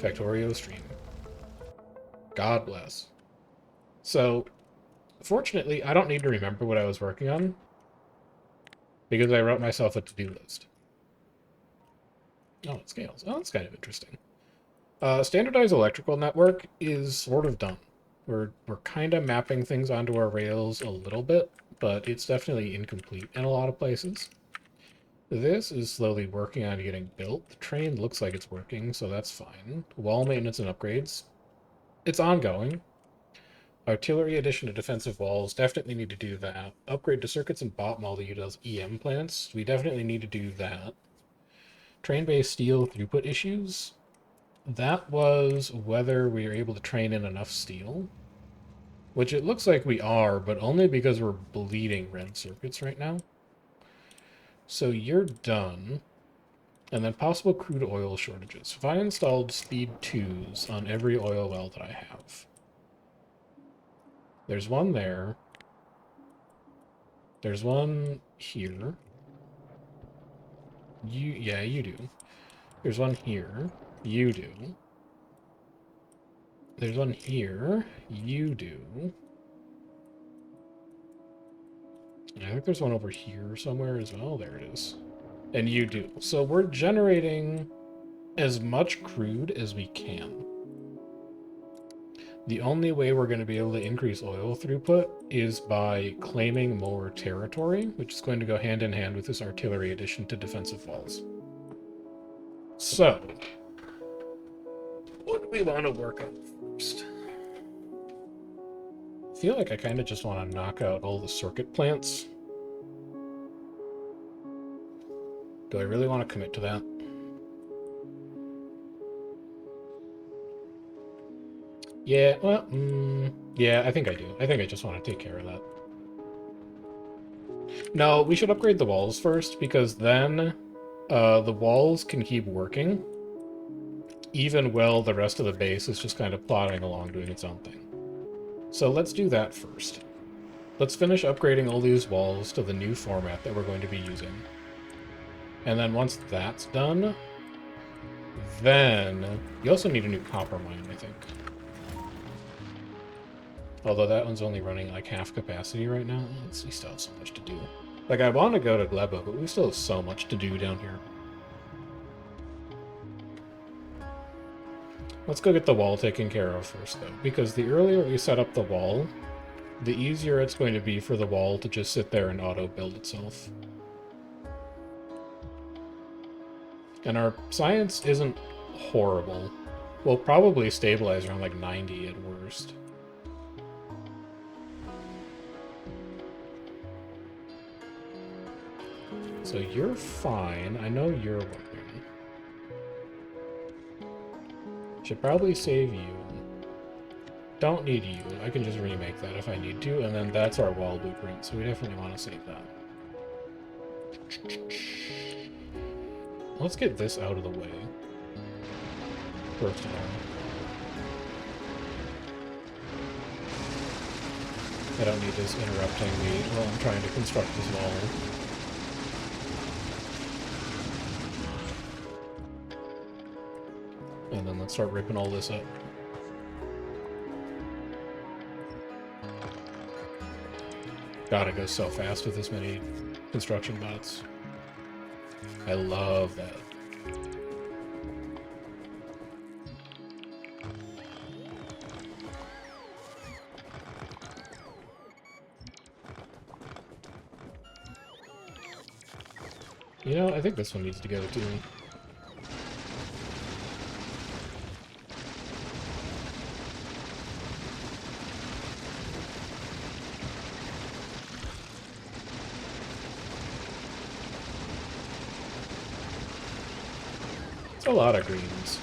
Factorio stream. God bless. So, fortunately, I don't need to remember what I was working on because I wrote myself a to-do list. Oh, it scales. Oh, that's kind of interesting. Standardized electrical network is sort of done. We're kind of mapping things onto our rails a little bit, but it's definitely incomplete in a lot of places. This is slowly working on getting built. The train looks like it's working, so that's fine. Wall maintenance and upgrades. It's ongoing. Artillery addition to defensive walls. Definitely need to do that. Upgrade to circuits and bot model utilize EM plants. We definitely need to do that. Train-based steel throughput issues. That was whether we are able to train in enough steel. Which it looks like we are, but only because we're bleeding red circuits right now. So you're done. And then possible crude oil shortages. If I installed speed 2s on every oil well that I have. There's one there. There's one here. Yeah, you do. There's one here. You do. There's one here. You do. And I think there's one over here somewhere as well. There it is. And you do. So we're generating as much crude as we can. The only way we're going to be able to increase oil throughput is by claiming more territory, which is going to go hand in hand with this artillery addition to defensive walls. So, what do we want to work on first? I feel like I kind of just want to knock out all the circuit plants. Do I really want to commit to that? Yeah, well, yeah, I think I do. I think I just want to take care of that. No, we should upgrade the walls first, because then the walls can keep working, even while the rest of the base is just kind of plodding along doing its own thing. So let's do that first. Let's finish upgrading all these walls to the new format that we're going to be using. And then once that's done, then you also need a new copper mine, I think. Although that one's only running like half capacity right now. We still have so much to do. Like, I want to go to Gleba, but we still have so much to do down here. Let's go get the wall taken care of first, though. Because the earlier we set up the wall, the easier it's going to be for the wall to just sit there and auto-build itself. And our science isn't horrible. We'll probably stabilize around like 90 at worst. So you're fine. I know you're working. Should probably save you. Don't need you. I can just remake that if I need to, and then that's our wall blueprint, so we definitely want to save that. Let's get this out of the way. First of all. I don't need this interrupting me while I'm trying to construct this wall. And then let's start ripping all this up. God, it goes so fast with this many construction bots. I love that. You know, I think this one needs to go too. It's a lot of greens.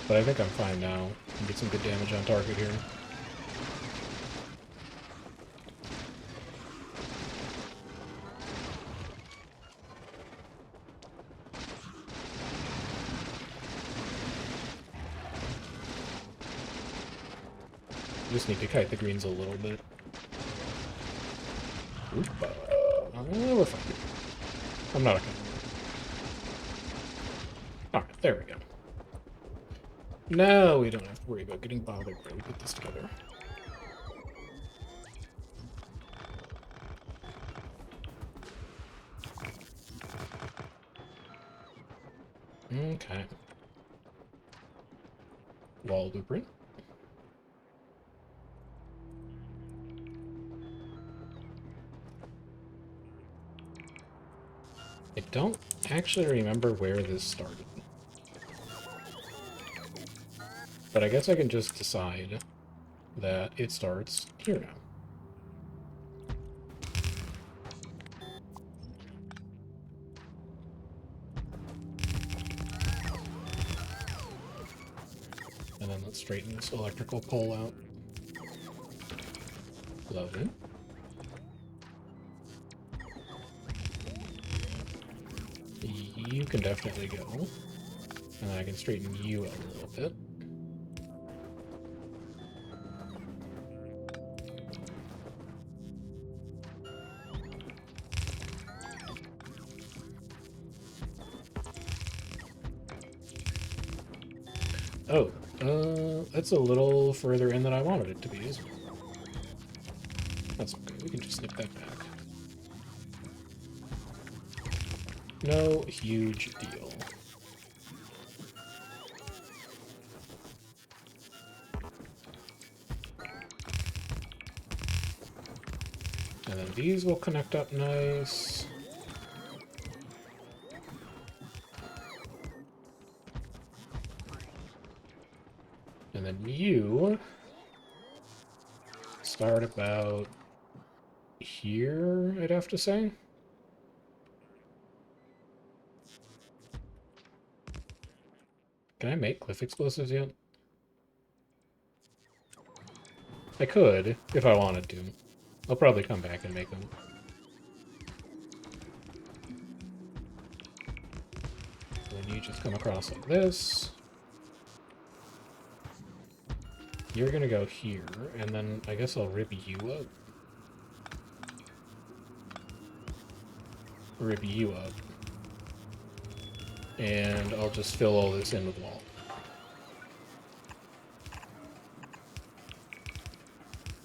But I think I'm fine now. Can get some good damage on target here. Just need to kite the greens a little bit. Oop, we're fine. I'm not okay. Alright, there we go. Now we don't have to worry about getting bothered while we put this together. Okay. Wall blueprint. I don't actually remember where this started. But I guess I can just decide that it starts here now. And then let's straighten this electrical pole out. Lovely. You can definitely go. And then I can straighten you out a little bit. Oh, that's a little further in than I wanted it to be, isn't it? That's okay, we can just snip that back. No huge deal. And then these will connect up nice. And then you start about here, I'd have to say. Can I make cliff explosives yet? I could, if I wanted to. I'll probably come back and make them. Then you just come across like this. You're gonna go here, and then I guess I'll rip you up. Rip you up. And I'll just fill all this in with wall.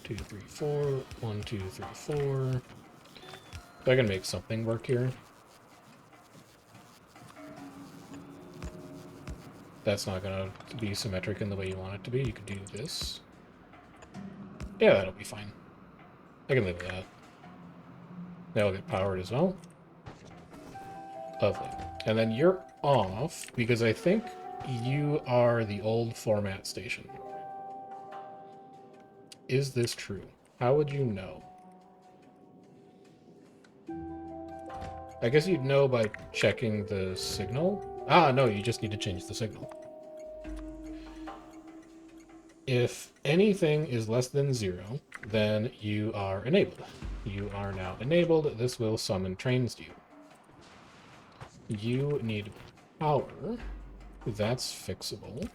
2, 3, 4. 1, 2, 3, 4. So I can make something work here. That's not gonna be symmetric in the way you want it to be. You could do this. Yeah, that'll be fine. I can live with that. That'll get powered as well. Lovely. And then you're off, because I think you are the old format station. Is this true? How would you know? I guess you'd know by checking the signal. Ah, no, you just need to change the signal. If anything is less than 0, then you are enabled. You are now enabled. This will summon trains to you. You need power. That's fixable.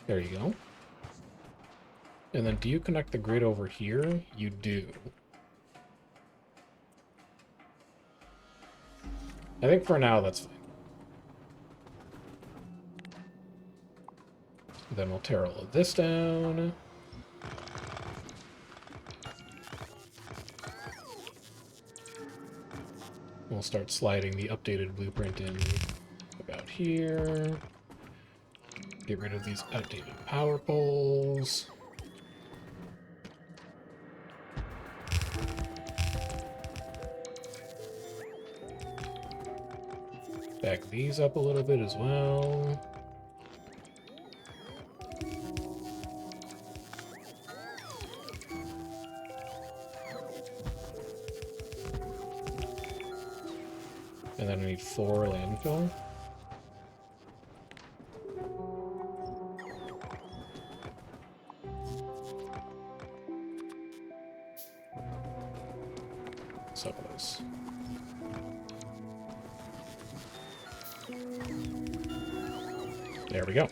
There you go. And then do you connect the grid over here? You do. I think for now that's fine. Then we'll tear all of this down. We'll start sliding the updated blueprint in about here. Get rid of these outdated power poles. Back these up a little bit as well. And then we need 4 landfill. Some of those. There we go.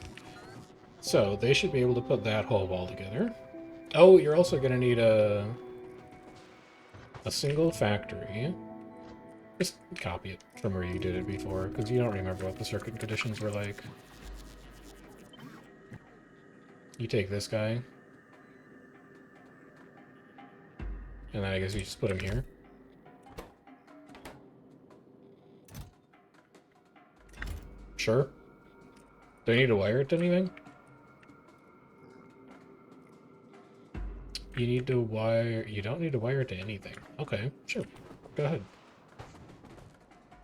So they should be able to put that whole wall together. Oh, you're also going to need a single factory Just copy it from where you did it before, because you don't remember what the circuit conditions were like. You take this guy. And then I guess you just put him here. Sure. Do I need to wire it to anything? You need to wire... You don't need to wire it to anything. Okay, sure. Go ahead.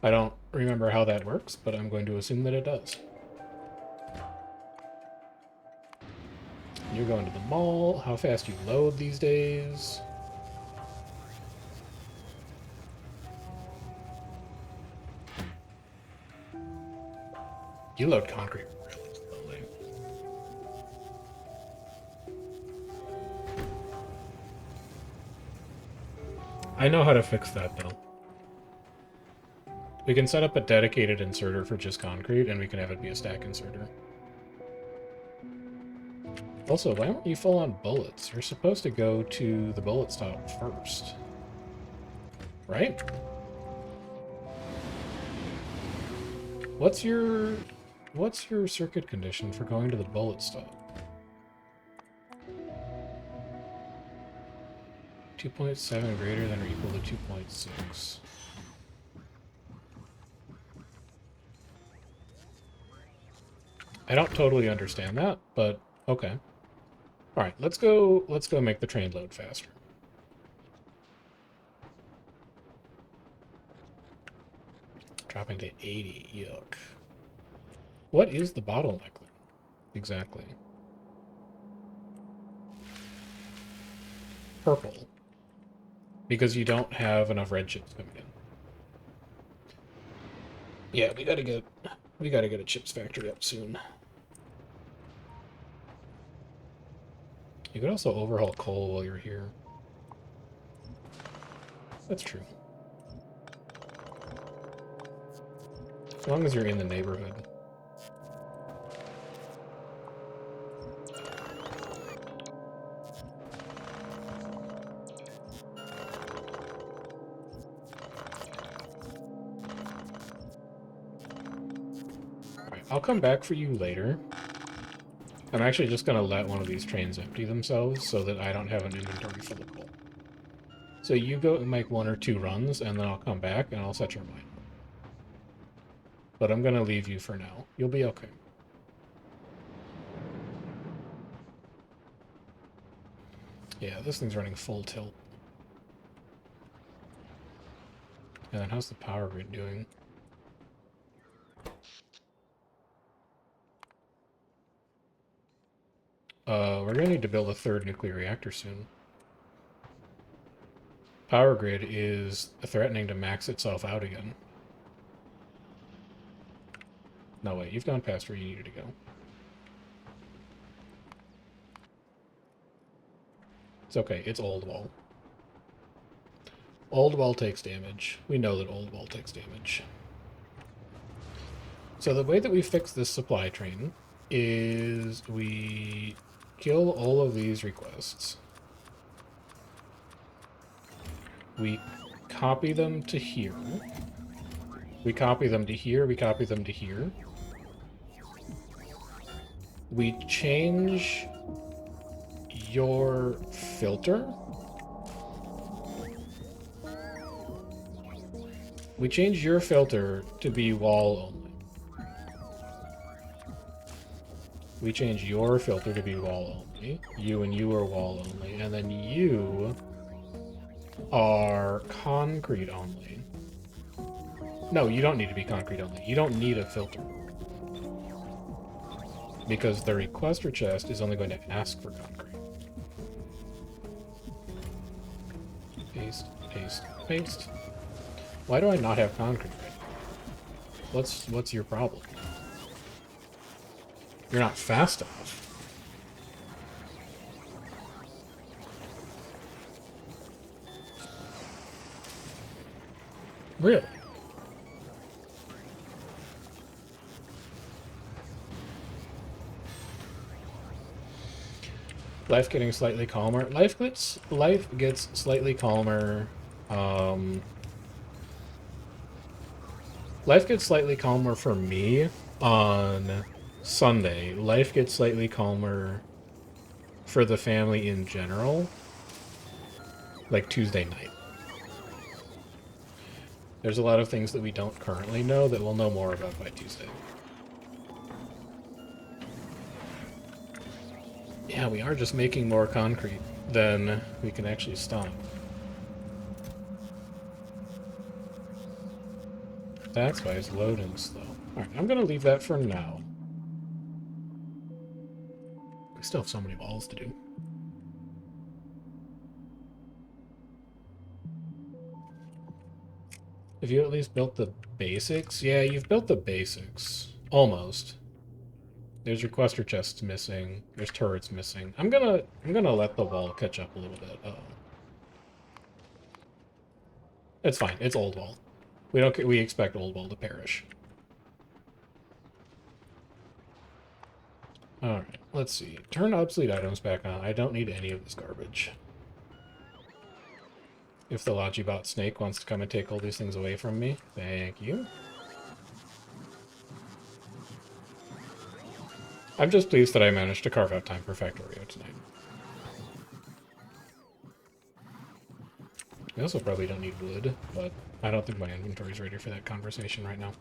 I don't remember how that works, but I'm going to assume that it does. You're going to the mall. How fast you load these days. You load concrete really slowly. I know how to fix that, though. We can set up a dedicated inserter for just concrete, and we can have it be a stack inserter. Also, why aren't you full on bullets? You're supposed to go to the bullet stop first. Right? What's your circuit condition for going to the bullet stop? 2.7 greater than or equal to 2.6. I don't totally understand that, but okay. All right, let's go make the train load faster. Dropping to 80. Yuck. What is the bottleneck exactly? Purple. Because you don't have enough red chips coming in. Yeah, we gotta get a chips factory up soon. You could also overhaul coal while you're here. That's true. As long as you're in the neighborhood. Alright, I'll come back for you later. I'm actually just going to let one of these trains empty themselves so that I don't have an inventory full of coal. So you go and make 1 or 2 runs, and then I'll come back and I'll set your mine. But I'm going to leave you for now. You'll be okay. Yeah, this thing's running full tilt. And then how's the power grid doing? We're going to need to build a 3rd nuclear reactor soon. Power grid is threatening to max itself out again. No, wait, you've gone past where you needed to go. It's okay, it's old wall. Old wall takes damage. We know that old wall takes damage. So the way that we fix this supply train is we kill all of these requests. We copy them to here. We copy them to here. We copy them to here. We change your filter. We change your filter to be wall only. We change your filter to be wall only. You and you are wall only. And then you are concrete only. No, you don't need to be concrete only. You don't need a filter. Because the requester chest is only going to ask for concrete. Paste, paste, paste. Why do I not have concrete right now? What's your problem? You're not fast enough. Really? Life getting slightly calmer. Life gets slightly calmer. Life gets slightly calmer for me on Sunday. Life gets slightly calmer for the family in general, like Tuesday night. There's a lot of things that we don't currently know that we'll know more about by Tuesday. Yeah, we are just making more concrete than we can actually stop. That's why it's loading slow. Alright, I'm gonna leave that for now. We still have so many walls to do. Have you at least built the basics? Yeah, you've built the basics. Almost. There's requester chests missing. There's turrets missing. I'm gonna let the wall catch up a little bit. It's fine. It's old wall. We expect old wall to perish. Alright, let's see. Turn obsolete items back on. I don't need any of this garbage. If the Logibot snake wants to come and take all these things away from me, thank you. I'm just pleased that I managed to carve out time for Factorio tonight. We also probably don't need wood, but I don't think my inventory's ready for that conversation right now.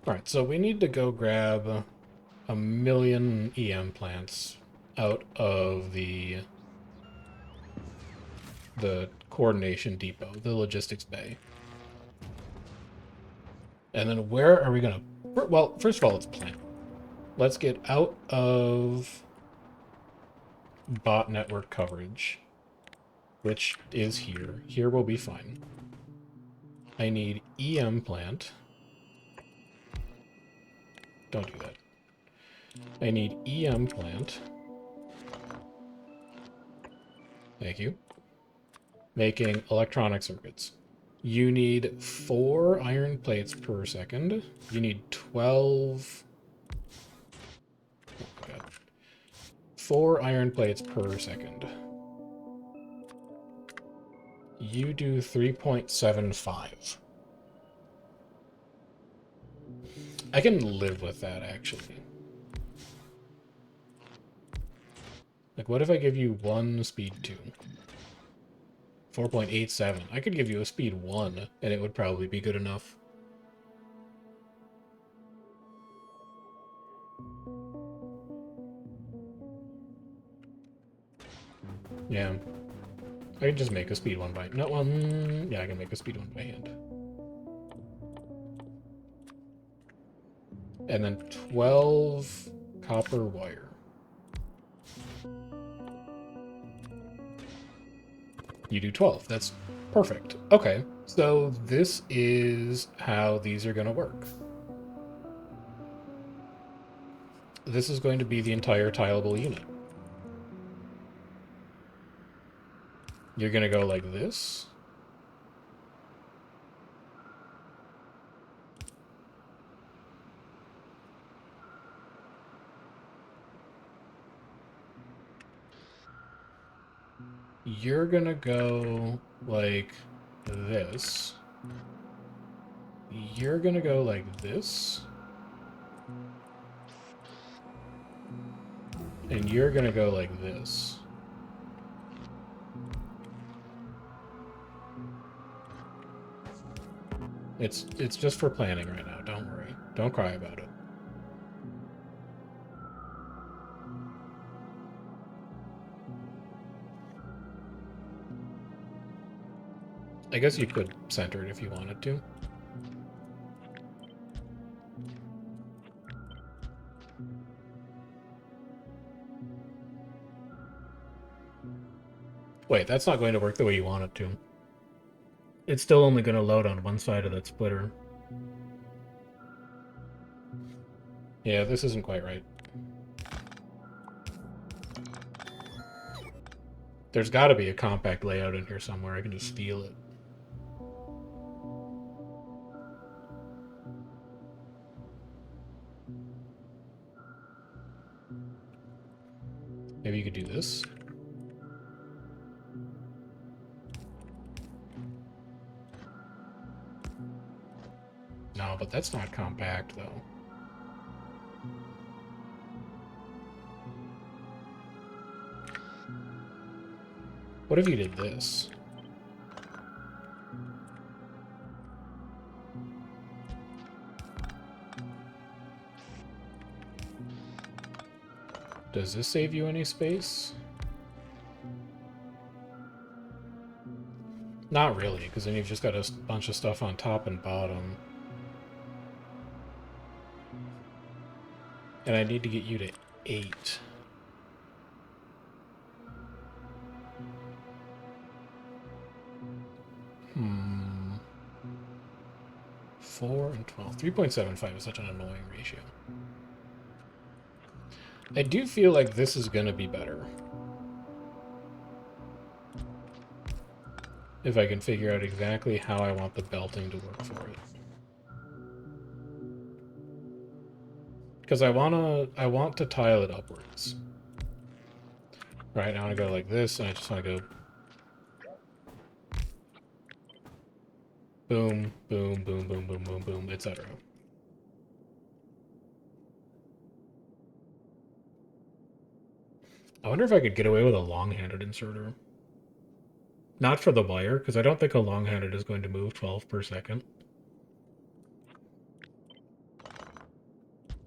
Alright, so we need to go grab a million EM plants out of the coordination depot, the logistics bay. And then where are we gonna... Well, first of all, let's plant. Let's get out of bot network coverage, which is here. Here will be fine. I need EM plant. Don't do that. I need EM plant. Thank you. Making electronic circuits. You need 4 iron plates per second. You need 12... Oh, God. 4 iron plates per second. You do 3.75. I can live with that, actually. Like, what if I give you 1 speed 2? 4.87. I could give you a speed 1, and it would probably be good enough. Yeah. I can just make a speed 1 by... No, yeah, I can make a speed 1 by hand. And then 12 copper wire. You do 12. That's perfect. Okay, so this is how these are going to work. This is going to be the entire tileable unit. You're going to go like this. You're going to go like this. You're going to go like this. And you're going to go like this. It's just for planning right now. Don't worry. Don't cry about it. I guess you could center it if you wanted to. Wait, that's not going to work the way you want it to. It's still only going to load on one side of that splitter. Yeah, this isn't quite right. There's got to be a compact layout in here somewhere. I can just steal it. Maybe you could do this. No, but that's not compact, though. What if you did this? Does this save you any space? Not really, because then you've just got a bunch of stuff on top and bottom. And I need to get you to 8. Hmm. 4 and 12. 3.75 is such an annoying ratio. I do feel like this is going to be better. If I can figure out exactly how I want the belting to work for it. Because I want to tile it upwards. Right, I want to go like this, and I just want to go boom, boom, boom, boom, boom, boom, boom, etc. I wonder if I could get away with a long-handed inserter. Not for the wire, because I don't think a long-handed is going to move 12 per second.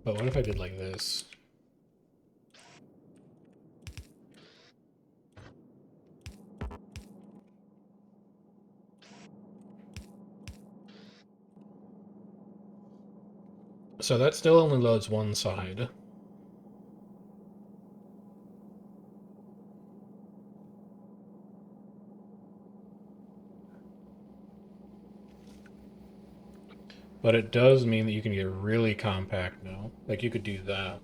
But what if I did like this? So that still only loads one side. But it does mean that you can get really compact now. Like, you could do that.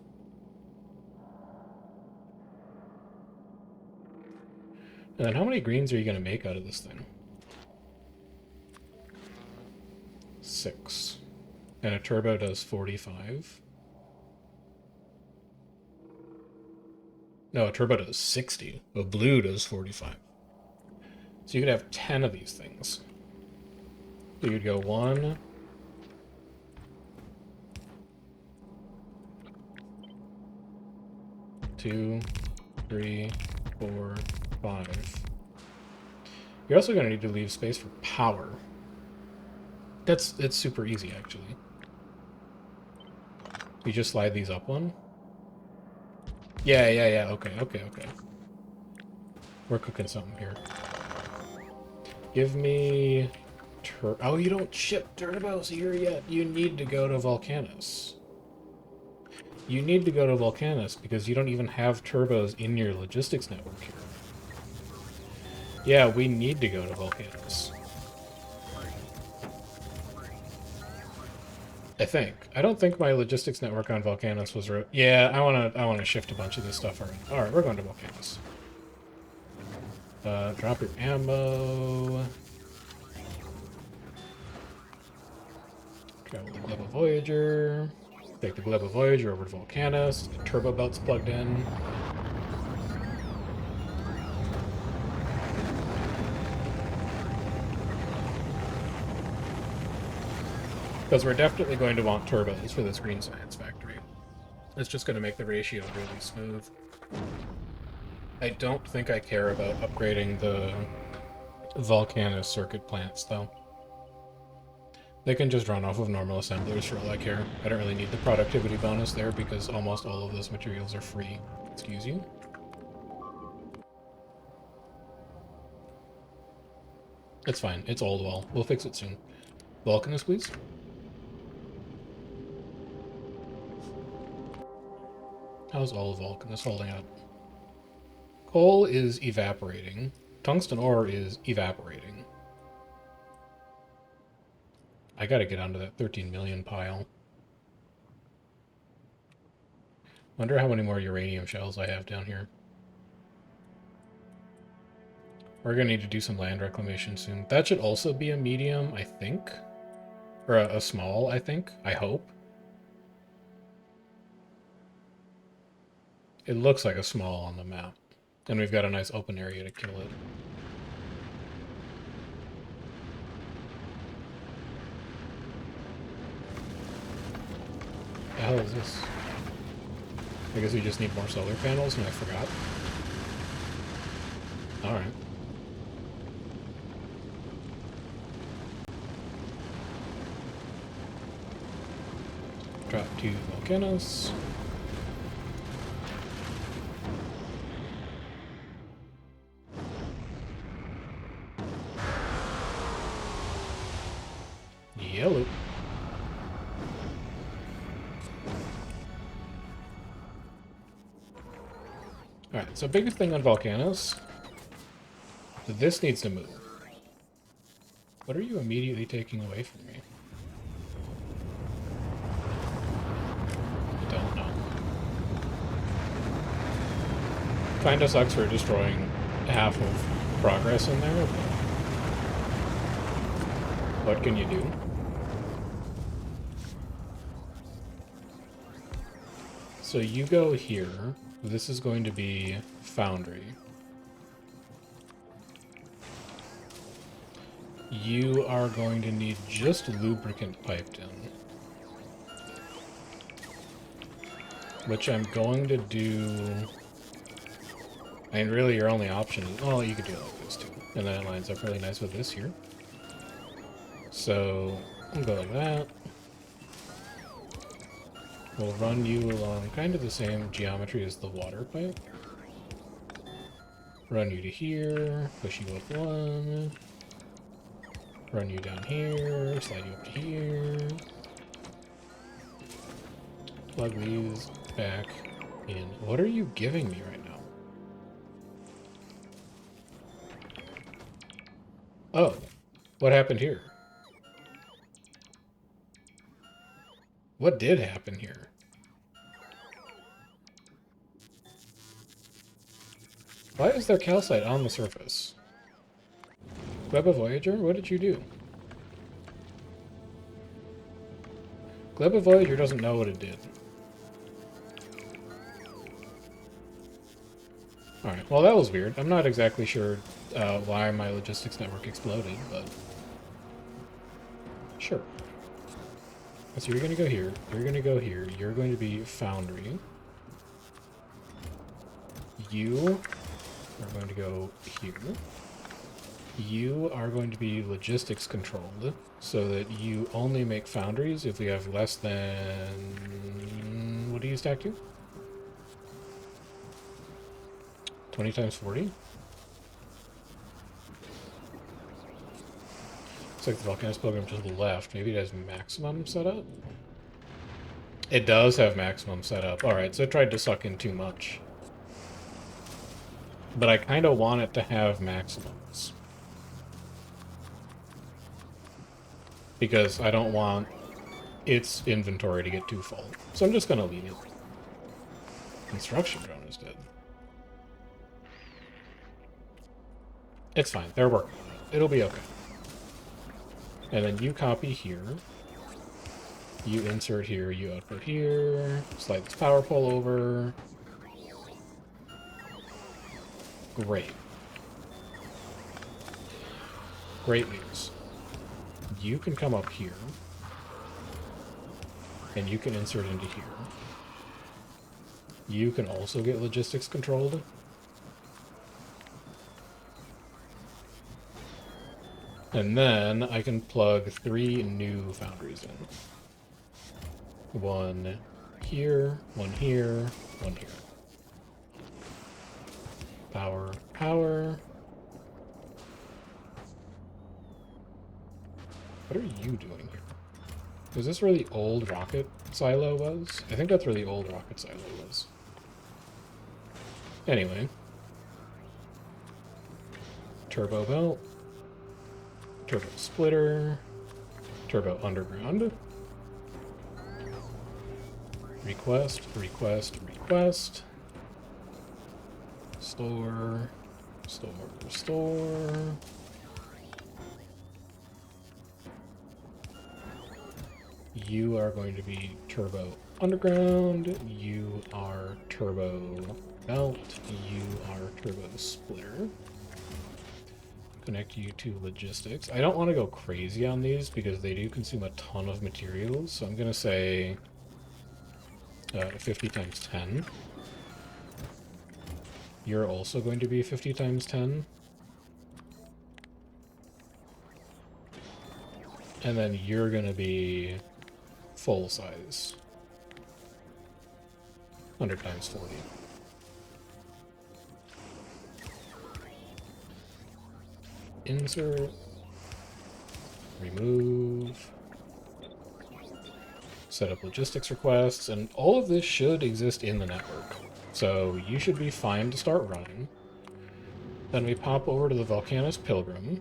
And then how many greens are you going to make out of this thing? 6. And a turbo does 45. No, a turbo does 60. A blue does 45. So you could have 10 of these things. So you'd go 1, 2, 3, 4, 5. You're also going to need to leave space for power. It's super easy, actually. You just slide these up one. Yeah. Okay. We're cooking something here. Give me... Oh, you don't ship turbos here yet. You need to go to Volcanus. You need to go to Volcanus because you don't even have turbos in your logistics network here. Yeah, we need to go to Volcanus. I think. I don't think my logistics network on Volcanus was... Yeah, I wanna shift a bunch of this stuff around. Alright, we're going to Volcanus. Drop your ammo. Travel the Gleba Voyager. Take the Gleba Voyager over to Volcanus. The turbo belt's plugged in. Because we're definitely going to want turbos for this green science factory. It's just going to make the ratio really smooth. I don't think I care about upgrading the Volcanus circuit plants, though. They can just run off of normal assemblers for all I care. I don't really need the productivity bonus there because almost all of those materials are free. Excuse you? It's fine. It's old wall. We'll fix it soon. Volcanus, please. How's all of Volcanus holding up? Coal is evaporating. Tungsten ore is evaporating. I gotta get onto that 13 million pile. Wonder how many more uranium shells I have down here. We're gonna need to do some land reclamation soon. That should also be a medium, I think. Or a small, I think. I hope. It looks like a small on the map. And we've got a nice open area to kill it. The hell is this? I guess we just need more solar panels, and I forgot. Alright. Drop 2 volcanoes. Yellow. Alright, so biggest thing on volcanoes. This needs to move. What are you immediately taking away from me? I don't know. Kinda sucks for destroying half of progress in there, but what can you do? So you go here. This is going to be Foundry. You are going to need just lubricant piped in. Which I'm going to do... I mean, really, your only option is... Well, you could do it like this, too. And then it lines up really nice with this here. So, I'll go like that. We'll run you along kind of the same geometry as the water pipe. Run you to here, push you up 1. Run you down here, slide you up to here. Plug these back in. What are you giving me right now? Oh, what happened here? What did happen here? Why is there calcite on the surface? Gleba Voyager, what did you do? Gleba Voyager doesn't know what it did. Alright, well that was weird. I'm not exactly sure why my logistics network exploded, but... Sure. So you're gonna go here, you're gonna go here, you're going to be Foundry. You are going to go here. You are going to be logistics controlled, so that you only make foundries if we have less than... What do you stack to? 20 times 40? Looks like the Volcanus program to the left. Maybe it has maximum set up? It does have maximum set up. Alright, so it tried to suck in too much. But I kind of want it to have maximums. Because I don't want its inventory to get too full. So I'm just going to leave it. Construction drone is dead. It's fine. They're working on it. It'll be okay. And then you copy here. You insert here. You output here. Slide this power pole over. Great. Great news. You can come up here. And you can insert into here. You can also get logistics controlled. And then I can plug 3 new foundries in. 1 here, 1 here, 1 here. Power, power. What are you doing here? Is this where the old rocket silo was? I think that's where the old rocket silo was. Anyway. Turbo belt. Turbo splitter. Turbo underground. Request, request, request. Store, store, store. You are going to be turbo underground. You are turbo belt. You are turbo splitter. Connect you to logistics. I don't want to go crazy on these because they do consume a ton of materials. So I'm going to say 50 times 10. You're also going to be 50 times 10. And then you're going to be full size. 100 times 40. Insert. Remove. Set up logistics requests, and all of this should exist in the network. So you should be fine to start running. Then we pop over to the Volcanus Pilgrim.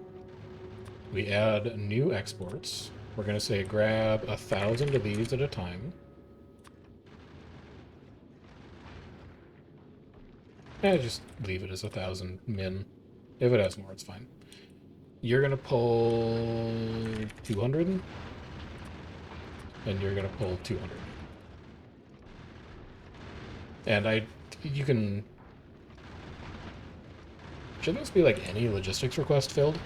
We add new exports. We're going to say grab 1,000 of these at a time. Just leave it as 1,000 min. If it has more, it's fine. You're going to pull 200, and you're going to pull 200. And you can... Should this be like any logistics request filled?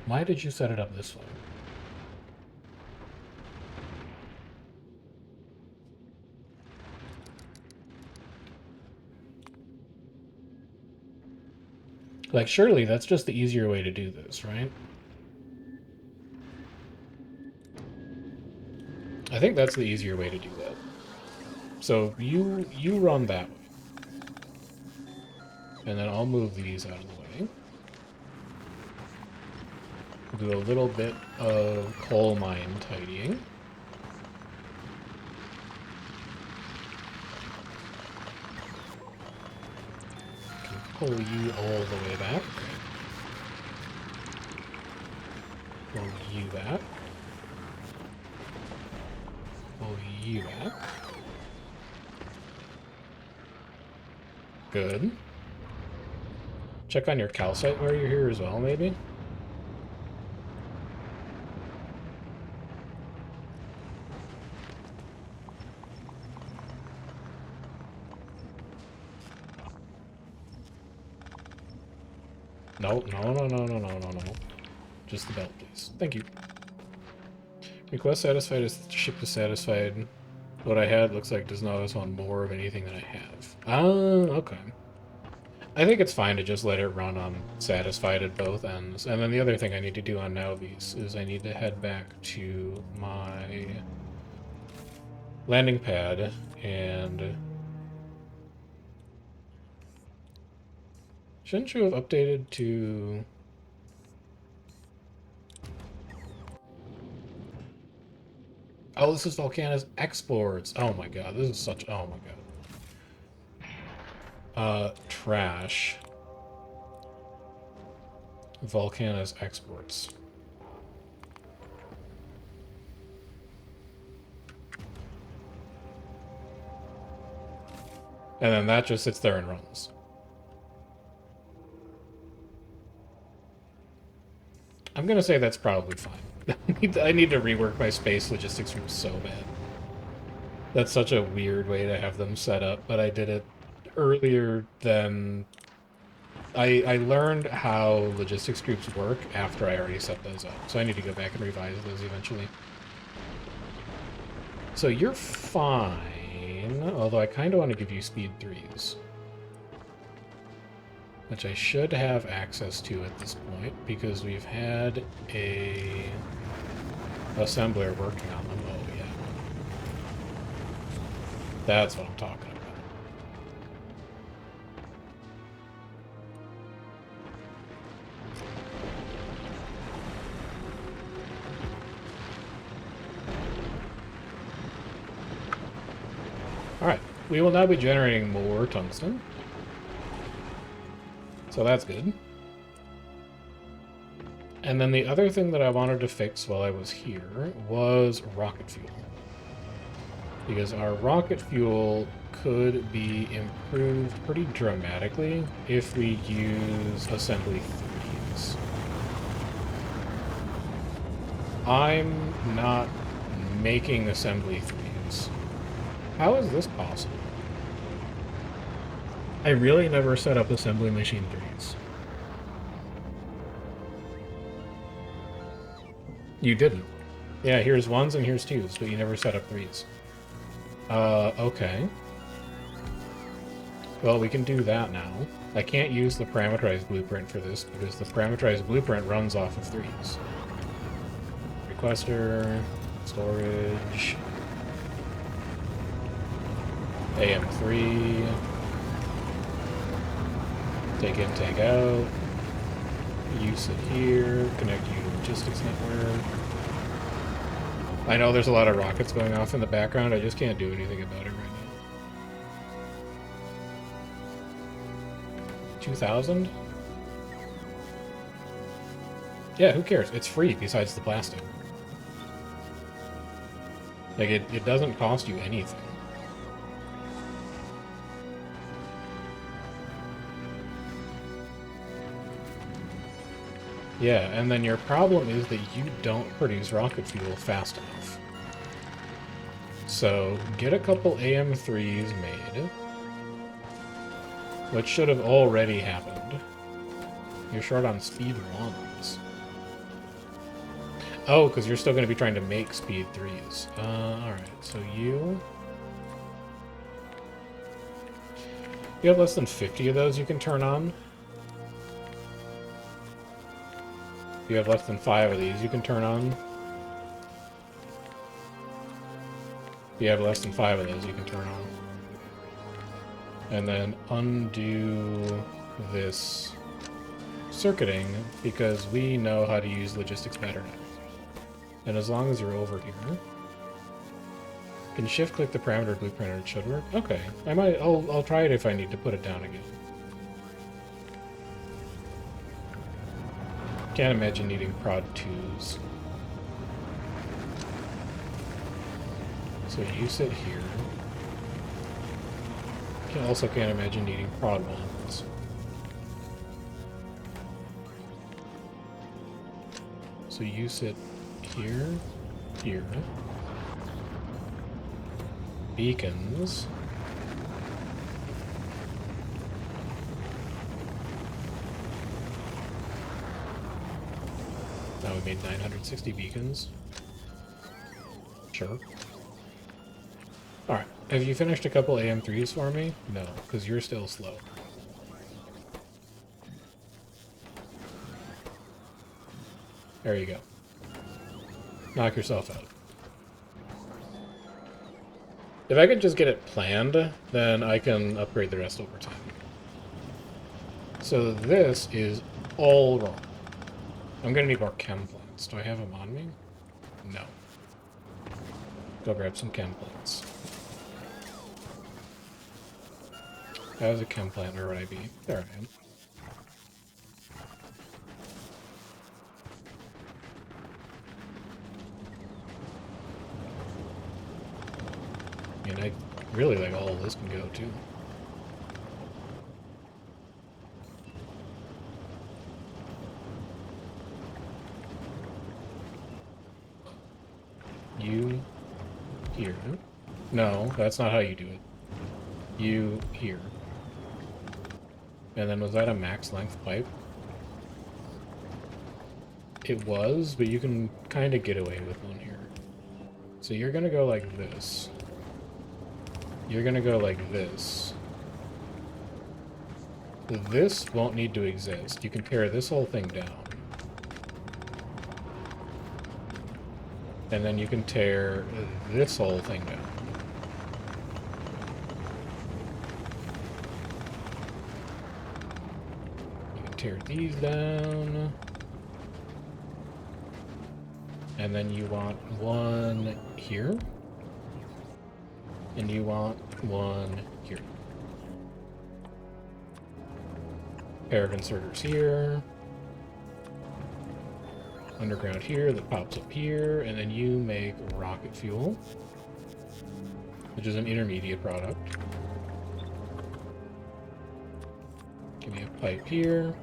Why did you set it up this way? Like, surely that's just the easier way to do this, right? I think that's the easier way to do that. So you run that way. And then I'll move these out of the way. We'll do a little bit of coal mine tidying. Pull you all the way back. Pull you back. Pull you back. Good. Check on your calcite while you're here as well, maybe? No. Just the belt, please. Thank you. Request satisfied is ship is satisfied. What I had looks like does not want more of anything that I have. Okay. I think it's fine to just let it run on satisfied at both ends. And then the other thing I need to do on Naubis is I need to head back to my landing pad and... Shouldn't you have updated to... Oh, this is Volcanus exports. Oh my god, this is such... Oh my god. Trash. Volcanus exports. And then that just sits there and runs. I'm gonna say that's probably fine. I need to rework my space logistics group so bad. That's such a weird way to have them set up, but I did it earlier than... I learned how logistics groups work after I already set those up, so I need to go back and revise those eventually. So you're fine, although I kind of want to give you speed 3s. Which I should have access to at this point, because we've had a assembler working on them. Oh, yeah. That's what I'm talking about. Alright, we will now be generating more tungsten. So that's good. And then the other thing that I wanted to fix while I was here was rocket fuel. Because our rocket fuel could be improved pretty dramatically if we use assembly 3s. I'm not making assembly 3s. How is this possible? I really never set up assembly machine 3s. You didn't. Yeah, here's ones and here's twos, but you never set up threes. Okay. Well, we can do that now. I can't use the parameterized blueprint for this because the parameterized blueprint runs off of threes. Requester, storage, AM3, take in, take out, use it here, connect you to logistics network. I know there's a lot of rockets going off in the background, I just can't do anything about it right now. 2,000? Yeah, who cares? It's free besides the plastic. Like, it doesn't cost you anything. Yeah, and then your problem is that you don't produce rocket fuel fast enough. So, get a couple AM3s made. Which should have already happened. You're short on speed 1s. Oh, because you're still going to be trying to make speed 3s. Alright, so you... You have less than 50 of those you can turn on. You have less than 5 of these you can turn on. You have less than 5 of those you can turn on. And then undo this circuiting, because we know how to use logistics better now. And as long as you're over here, you can shift-click the parameter blueprint and it should work. Okay, I'll try it if I need to put it down again. Can't imagine needing prod 2s. So you sit here. Also can't imagine needing prod 1s. So you sit here, here. Beacons. Now we made 960 beacons. Sure. Alright, have you finished a couple AM3s for me? No, because you're still slow. There you go. Knock yourself out. If I could just get it planned, then I can upgrade the rest over time. So this is all wrong. I'm gonna need more chem plants. Do I have them on me? No. Go grab some chem plants. How's a chem plant? Where would I be? There I am. And I really like all of this can go too. You here. No, that's not how you do it. You here. And then was that a max length pipe? It was, but you can kind of get away with one here. So you're gonna go like this. You're gonna go like this. This won't need to exist. You can tear this whole thing down. And then you can tear this whole thing down. You can tear these down. And then you want one here. And you want one here. Pair of inserters here. Underground here that pops up here. And then you make rocket fuel, which is an intermediate product. Give me a pipe here.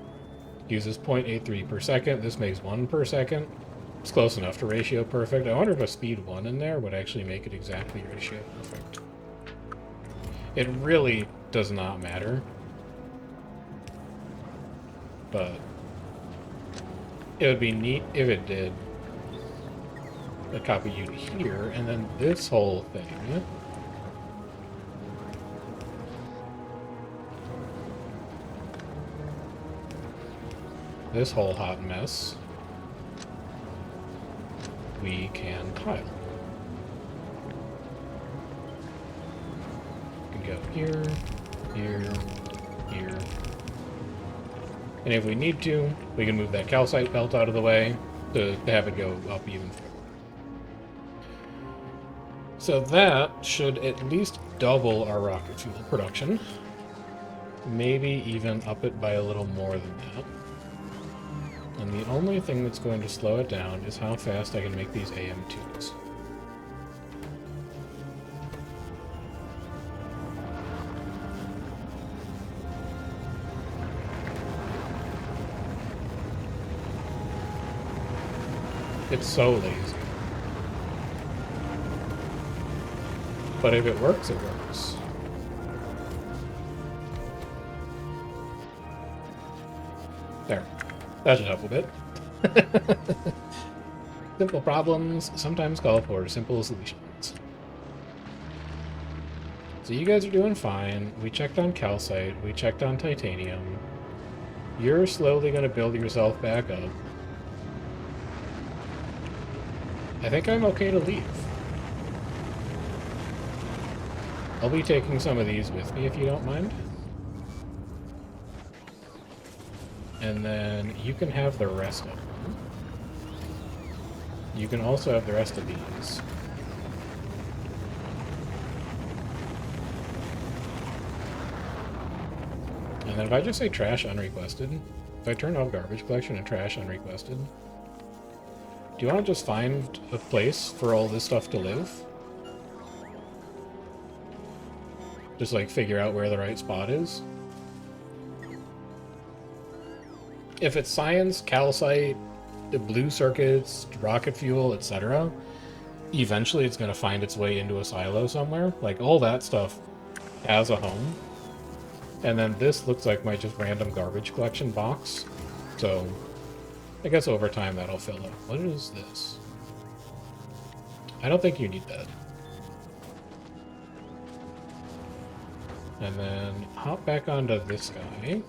Uses 0.83 per second. This makes 1 per second. It's close enough to ratio perfect. I wonder if a speed 1 in there would actually make it exactly ratio perfect. It really does not matter. But it would be neat if it did. that copy you to here, and then this whole thing. This whole hot mess, we can tile. We can go here, here, here. And if we need to, we can move that calcite belt out of the way to have it go up even further. So that should at least double our rocket fuel production. Maybe even up it by a little more than that. And the only thing that's going to slow it down is how fast I can make these AM2s. It's so lazy. But if it works, it works. There. That should help a bit. Simple problems sometimes call for simple solutions. So you guys are doing fine. We checked on calcite. We checked on titanium. You're slowly going to build yourself back up. I think I'm okay to leave. I'll be taking some of these with me if you don't mind. And then you can have the rest of them. You can also have the rest of these. And then if I just say trash unrequested, if I turn off garbage collection and trash unrequested, do you want to just find a place for all this stuff to live? Just like figure out where the right spot is? If it's science, calcite, the blue circuits, rocket fuel, etc., eventually it's going to find its way into a silo somewhere. Like, all that stuff has a home. And then this looks like my just random garbage collection box. So, I guess over time that'll fill up. What is this? I don't think you need that. And then hop back onto this guy.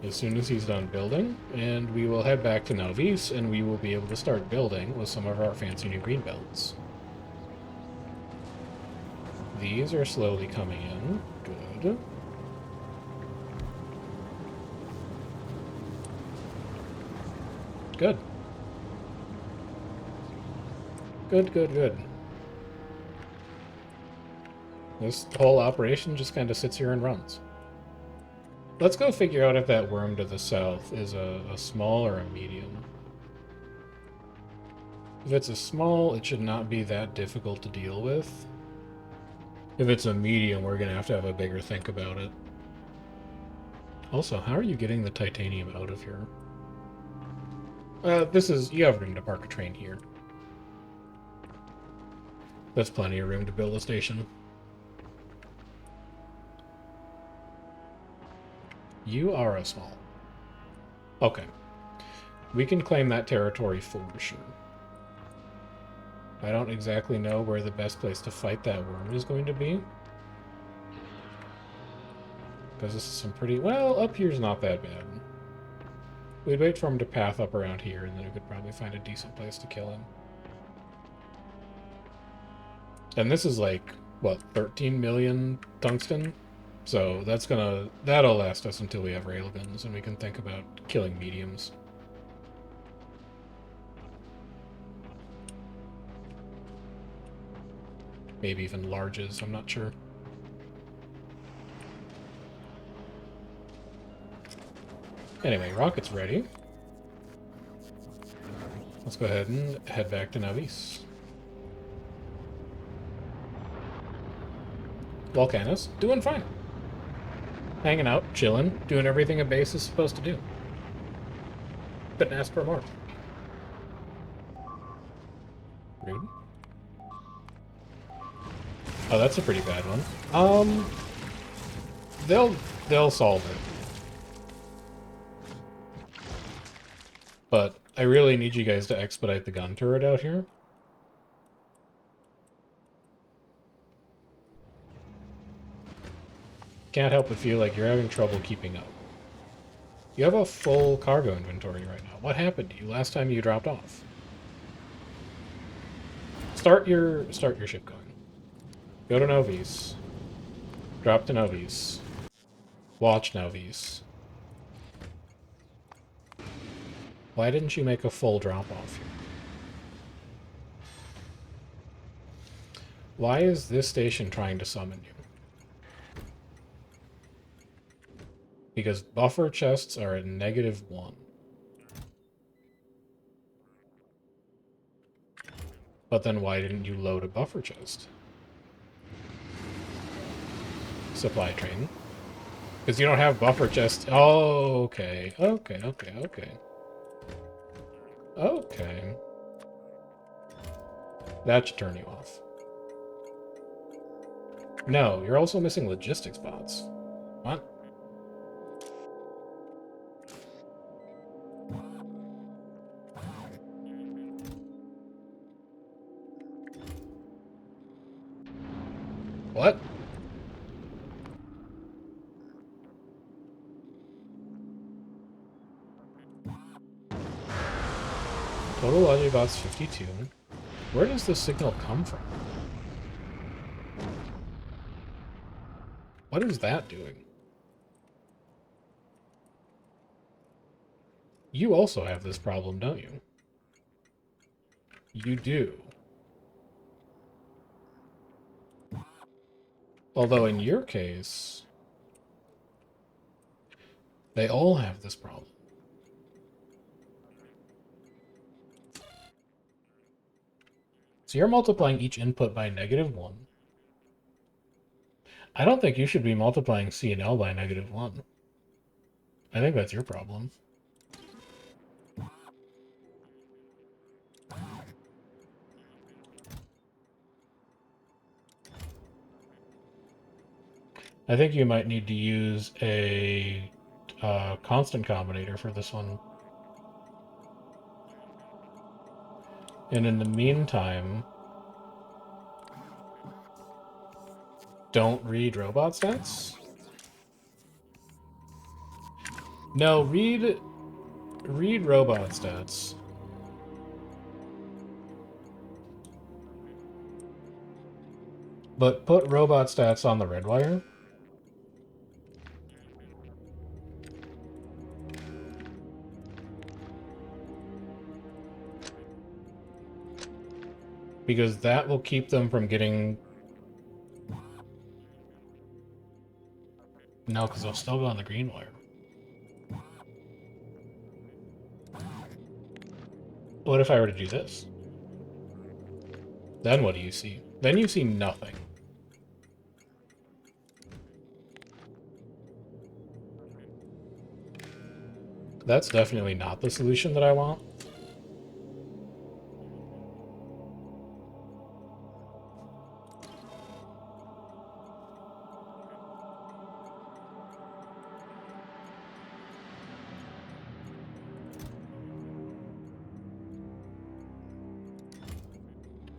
As soon as he's done building, and we will head back to Novis, and we will be able to start building with some of our fancy new green belts. These are slowly coming in. Good. Good. Good, good, good. This whole operation just kind of sits here and runs. Let's go figure out if that worm to the south is a small or a medium. If it's a small, it should not be that difficult to deal with. If it's a medium, we're going to have a bigger think about it. Also, how are you getting the titanium out of here? You have room to park a train here. That's plenty of room to build a station. You are a small. Okay. We can claim that territory for sure. I don't exactly know where the best place to fight that worm is going to be. Because this is some pretty... Well, up here's not that bad. We'd wait for him to path up around here, and then we could probably find a decent place to kill him. And this is like, what, 13 million tungsten? So that'll last us until we have railguns, and we can think about killing mediums. Maybe even larges, I'm not sure. Anyway, rocket's ready. Let's go ahead and head back to Navis. Volcanus, doing fine. Hanging out, chilling, doing everything a base is supposed to do. Couldn't ask for more. Rude. Oh, that's a pretty bad one. They'll solve it. But I really need you guys to expedite the gun turret out here. Can't help but feel like you're having trouble keeping up. You have a full cargo inventory right now. What happened to you last time you dropped off? Start your ship going. Go to Novis. Drop to Novis. Watch Novis. Why didn't you make a full drop off here? Why is this station trying to summon you? Because buffer chests are at -1. But then why didn't you load a buffer chest? Supply train. Because you don't have buffer chests. Oh, okay. Okay, okay, okay. Okay. That should turn you off. No, you're also missing logistics bots. What? What? Total Logibots 52. Where does the signal come from? What is that doing? You also have this problem, don't you? You do. Although in your case, they all have this problem. So you're multiplying each input by -1. I don't think you should be multiplying C and L by -1. I think that's your problem. I think you might need to use a constant combinator for this one. And in the meantime, don't read robot stats? No, read robot stats. But put robot stats on the red wire. Because that will keep them from getting... No, because they'll still go on the green wire. What if I were to do this? Then what do you see? Then you see nothing. That's definitely not the solution that I want.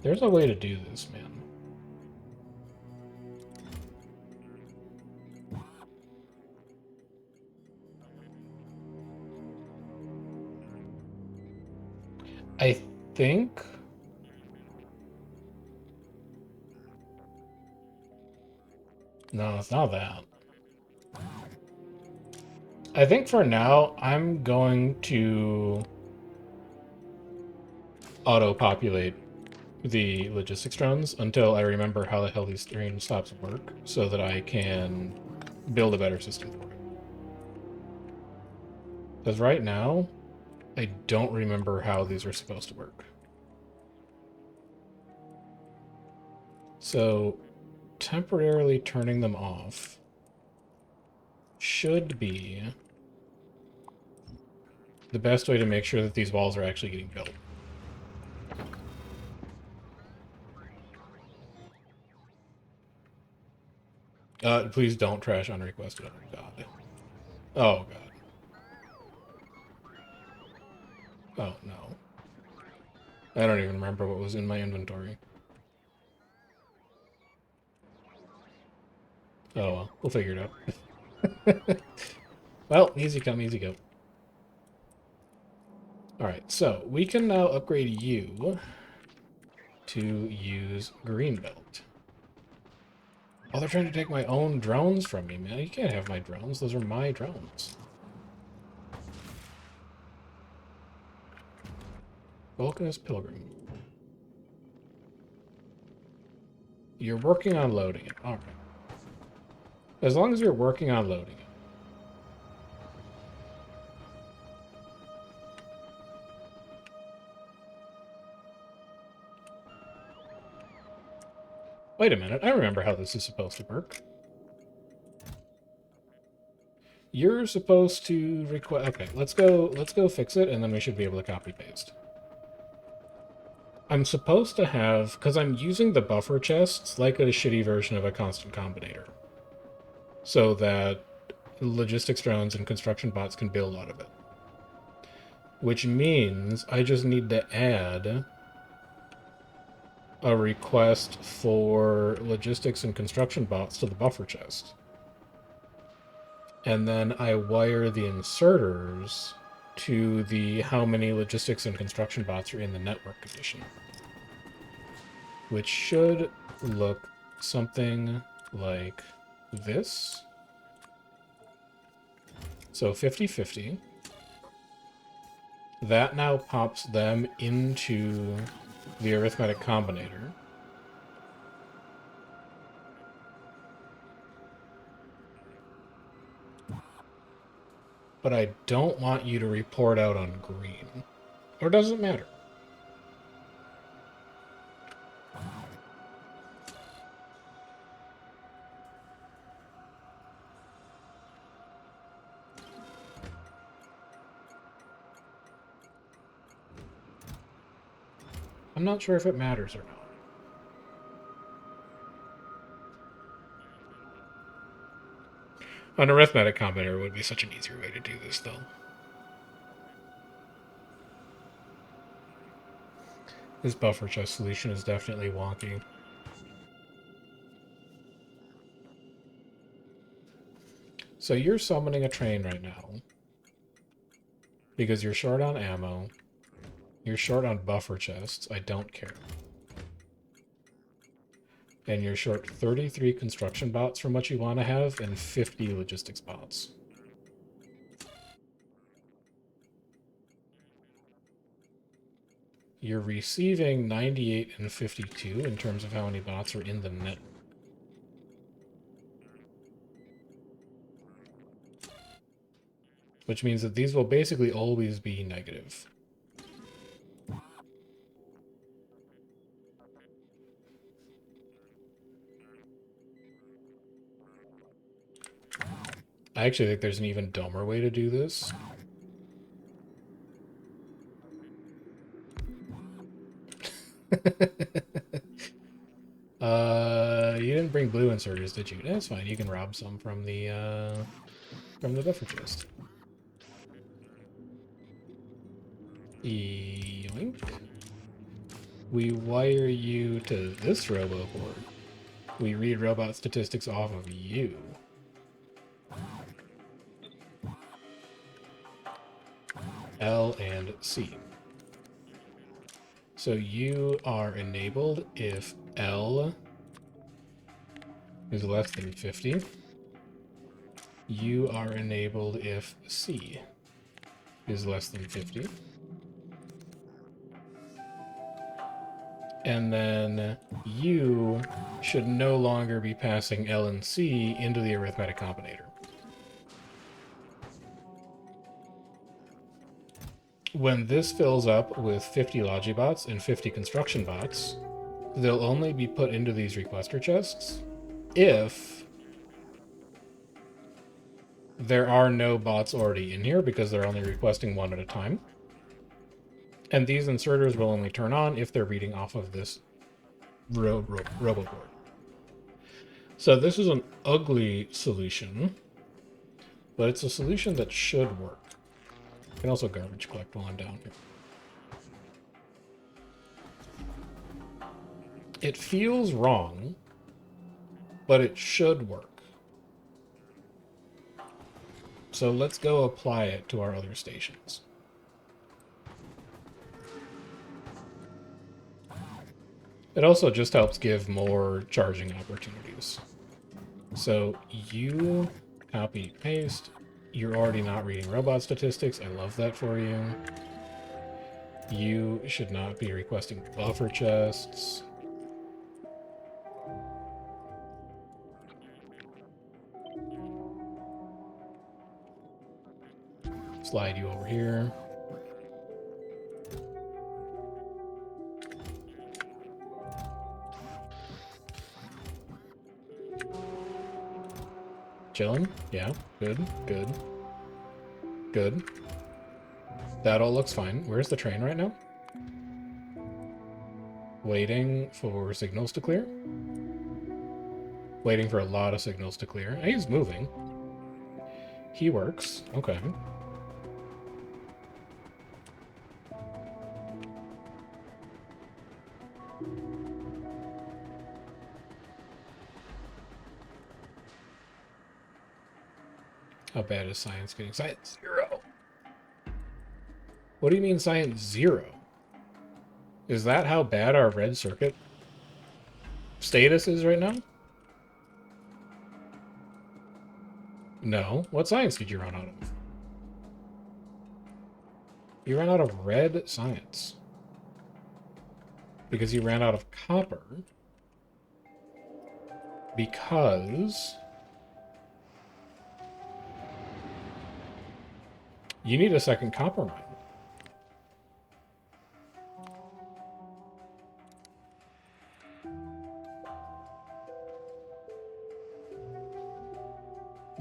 There's a way to do this, man. I think... No, it's not that. I think for now, I'm going to auto-populate the logistics drones until I remember how the hell these stream stops work so that I can build a better system for it. Because right now, I don't remember how these are supposed to work. So, temporarily turning them off should be the best way to make sure that these walls are actually getting built. Please don't trash unrequested. Oh, God. Oh, God. Oh, no. I don't even remember what was in my inventory. Oh, well. We'll figure it out. Well, easy come, easy go. Alright, so we can now upgrade you to use Greenbelt. Oh, they're trying to take my own drones from me, man. You can't have my drones. Those are my drones. Vulcanist Pilgrim. You're working on loading it. Alright. As long as you're working on loading it. Wait a minute. I remember how this is supposed to work. You're supposed to request... Okay, let's go fix it, and then we should be able to copy-paste. I'm supposed to have... Because I'm using the buffer chests like a shitty version of a constant combinator. So that logistics drones and construction bots can build out of it. Which means I just need to add a request for logistics and construction bots to the buffer chest. And then I wire the inserters to the how many logistics and construction bots are in the network condition. Which should look something like this. So 50-50. That now pops them into the arithmetic combinator. But I don't want you to report out on green. Or does it matter? I'm not sure if it matters or not. An arithmetic combinator would be such an easier way to do this, though. This buffer chest solution is definitely wonky. So you're summoning a train right now. Because you're short on ammo. You're short on buffer chests. I don't care. And you're short 33 construction bots from what you want to have, and 50 logistics bots. You're receiving 98 and 52 in terms of how many bots are in the net. Which means that these will basically always be negative. I actually think there's an even dumber way to do this. You didn't bring blue inserters, did you? That's fine. You can rob some from the buffer chest. Yoink. We wire you to this robo board. We read robot statistics off of you. L and C. So you are enabled if L is less than 50. You are enabled if C is less than 50. And then you should no longer be passing L and C into the arithmetic combinator. When this fills up with 50 Logibots and 50 construction bots, they'll only be put into these requester chests if there are no bots already in here, because they're only requesting one at a time. And these inserters will only turn on if they're reading off of this robo board. So this is an ugly solution, but it's a solution that should work. I can also garbage collect while I'm down here. It feels wrong, but it should work. So let's go apply it to our other stations. It also just helps give more charging opportunities. So you copy, paste. You're already not reading robot statistics. I love that for you. You should not be requesting buffer chests. Slide you over here. Chilling? Yeah. Good. Good. Good. That all looks fine. Where's the train right now? Waiting for signals to clear. Waiting for a lot of signals to clear. He's moving. He works. Okay. How bad is science getting? Science 0. What do you mean science 0? Is that how bad our red circuit status is right now? No. What science did you run out of? You ran out of red science. Because you ran out of copper. Because you need a second copper mine.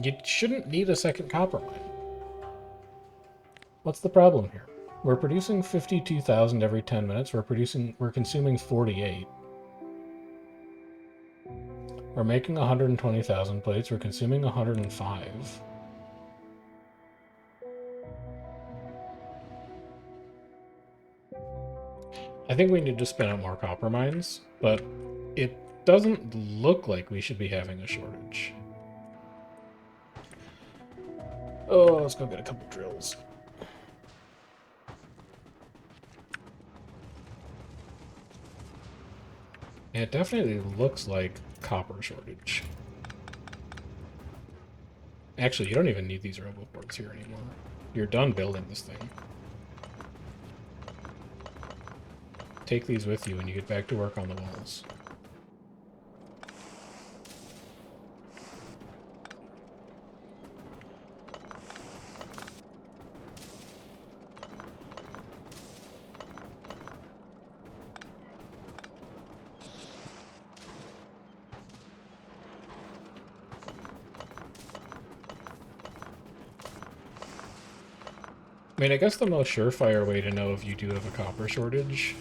You shouldn't need a second copper mine. What's the problem here? We're producing 52,000 every 10 minutes. We're consuming 48. We're making 120,000 plates. We're consuming 105. I think we need to spin out more copper mines, but it doesn't look like we should be having a shortage. Oh, let's go get a couple drills. It definitely looks like copper shortage. Actually, you don't even need these roboports here anymore. You're done building this thing. Take these with you when you get back to work on the walls. I mean, I guess the most surefire way to know if you do have a copper shortage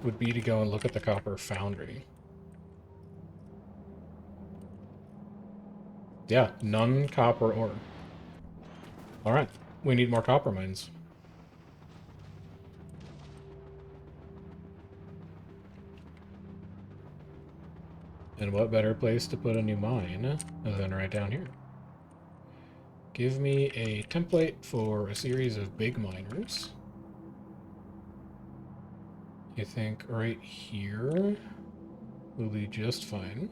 would be to go and look at the copper foundry. Yeah, none copper ore. Alright, we need more copper mines. And what better place to put a new mine than right down here? Give me a template for a series of big miners. I think right here will be just fine.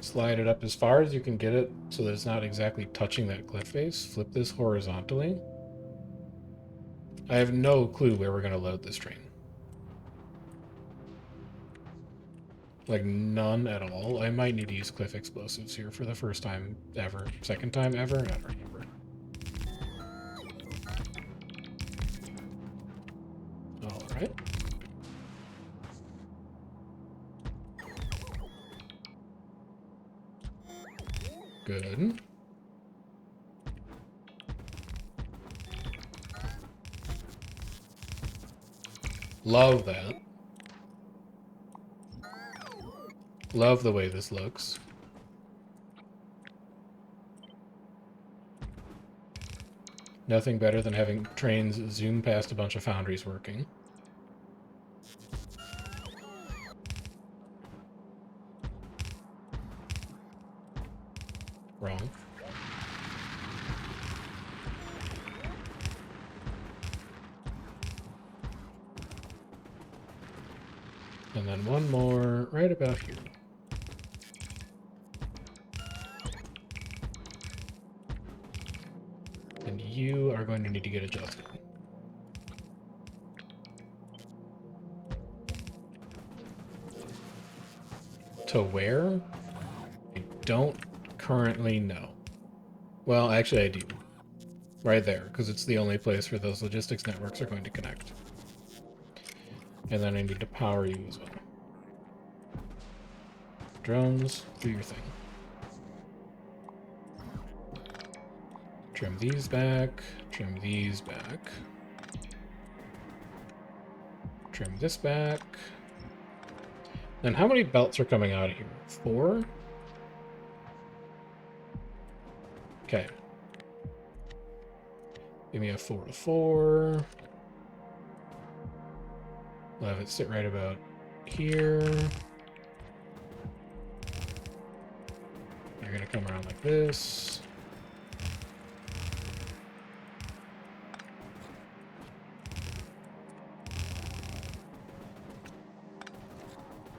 Slide it up as far as you can get it so that it's not exactly touching that cliff face. Flip this horizontally. I have no clue where we're going to load this train. Like, none at all. I might need to use cliff explosives here for the first time ever. Second time ever? I don't remember. Alright. Good. Love that. Love the way this looks. Nothing better than having trains zoom past a bunch of foundries working. Wrong. And then one more right about here. And you are going to need to get adjusted. To where? I don't currently know. Well, actually I do. Right there, because it's the only place where those logistics networks are going to connect. And then I need to power you as well. Drones, do your thing. Trim these back, trim these back. Trim this back. Then how many belts are coming out of here? 4? Okay. Give me a 4 to 4. We'll have it sit right about here. You're gonna come around like this.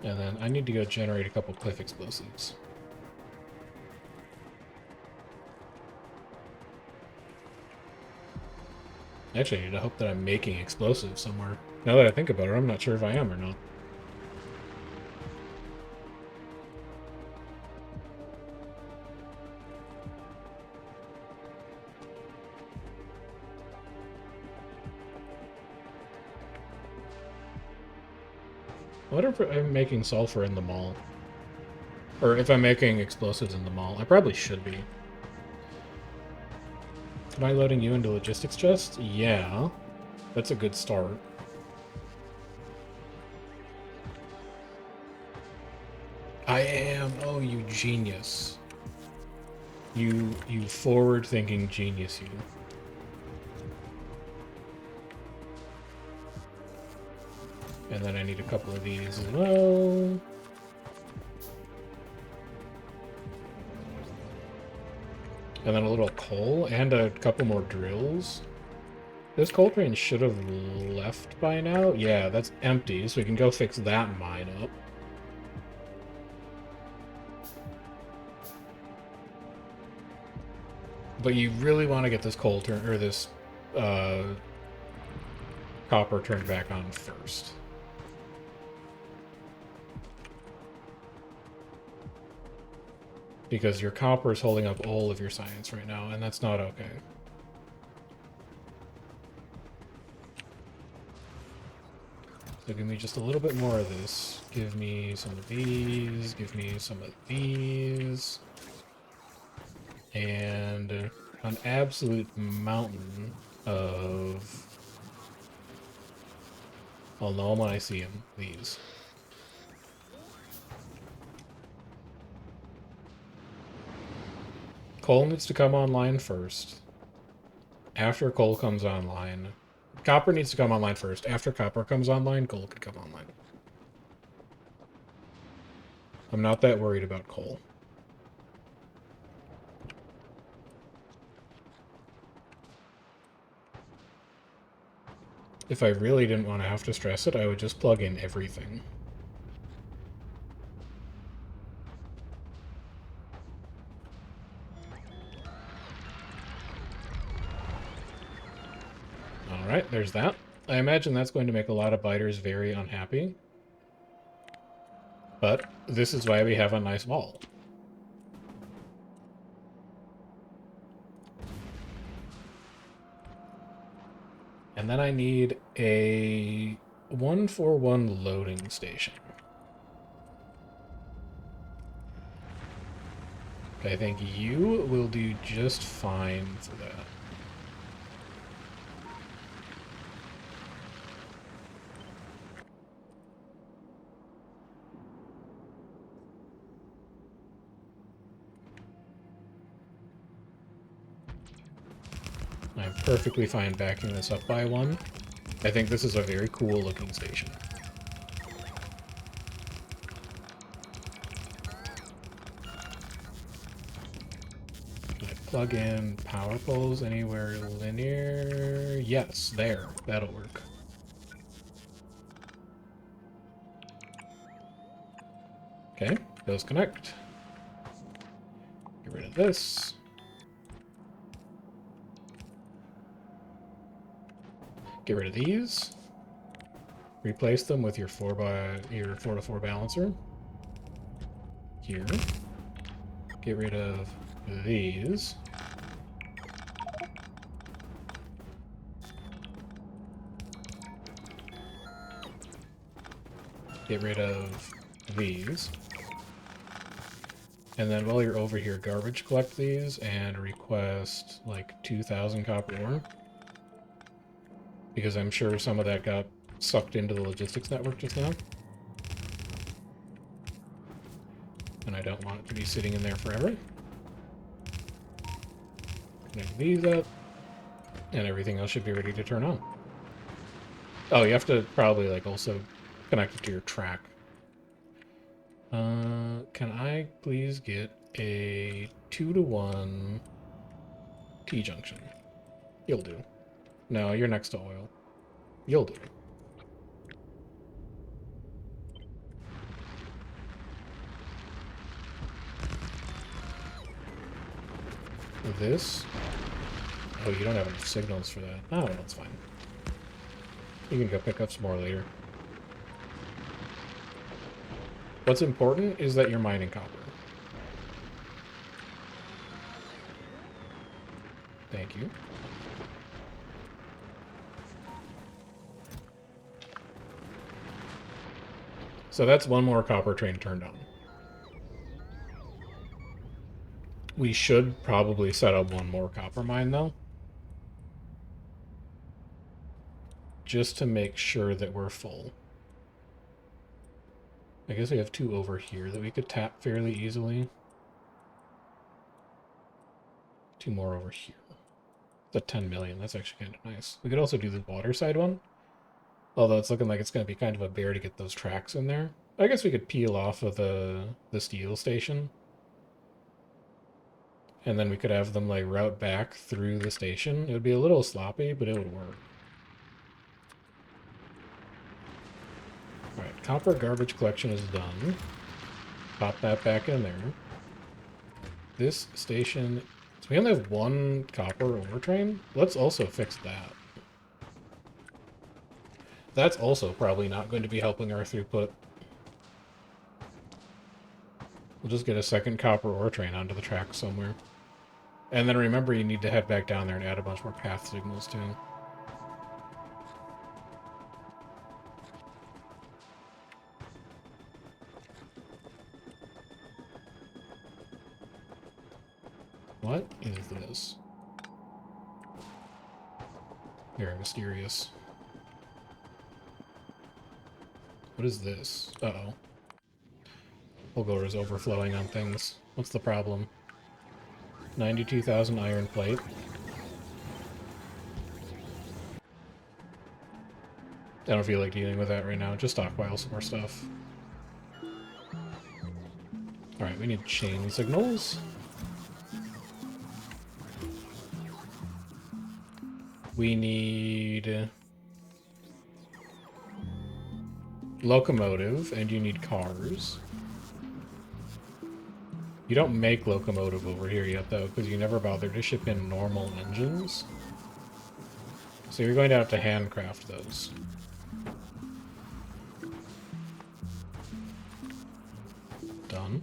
And then I need to go generate a couple cliff explosives. Actually, I need to hope that I'm making explosives somewhere. Now that I think about it, I'm not sure if I am or not. I wonder if I'm making sulfur in the mall. Or if I'm making explosives in the mall. I probably should be. Am I loading you into logistics chest? Yeah. That's a good start. I am. Oh, you genius. You forward-thinking genius, you. And then I need a couple of these as well. And then a little coal and a couple more drills. This coal train should have left by now. Yeah, that's empty, so we can go fix that mine up. But you really want to get this coal turn or this copper turned back on first. Because your copper is holding up all of your science right now, and that's not okay. So give me just a little bit more of this. Give me some of these. Give me some of these. And an absolute mountain of... I'll know them when I see them. These. Coal needs to come online first. After coal comes online... Copper needs to come online first. After copper comes online, coal can come online. I'm not that worried about coal. If I really didn't want to have to stress it, I would just plug in everything. Alright, there's that. I imagine that's going to make a lot of biters very unhappy. But this is why we have a nice wall. And then I need a 141 loading station. I think you will do just fine for that. I'm perfectly fine backing this up by one. I think this is a very cool looking station. Can I plug in power poles anywhere linear? Yes, there. That'll work. Okay, those connect. Get rid of this. Get rid of these. Replace them with your 4x4 balancer. Here. Get rid of these. Get rid of these. And then while you're over here, garbage collect these and request like 2,000 copper ore. Because I'm sure some of that got sucked into the logistics network just now. And I don't want it to be sitting in there forever. Connect these up. And everything else should be ready to turn on. Oh, you have to probably like also connect it to your track. Can I please get a 2-to-1 T-junction? You'll do. No, you're next to oil. You'll do. This? Oh, you don't have enough signals for that. Oh, that's fine. You can go pick up some more later. What's important is that you're mining copper. Thank you. So that's one more copper train turned on. We should probably set up one more copper mine, though. Just to make sure that we're full. I guess we have 2 over here that we could tap fairly easily. 2 more over here. The 10 million, that's actually kind of nice. We could also do the water side one. Although it's looking like it's going to be kind of a bear to get those tracks in there. I guess we could peel off of the steel station. And then we could have them like route back through the station. It would be a little sloppy, but it would work. Alright, copper garbage collection is done. Pop that back in there. This station... So we only have 1 copper ore train? Let's also fix that. That's also probably not going to be helping our throughput. We'll just get a second copper ore train onto the track somewhere. And then remember you need to head back down there and add a bunch more path signals too. What is this? Very mysterious. What is this? Uh-oh. Fulgor is overflowing on things. What's the problem? 92,000 iron plate. I don't feel like dealing with that right now. Just stockpile some more stuff. Alright, we need chain signals. We need... locomotive, and you need cars. You don't make locomotive over here yet, though, because you never bothered to ship in normal engines. So you're going to have to handcraft those. Done.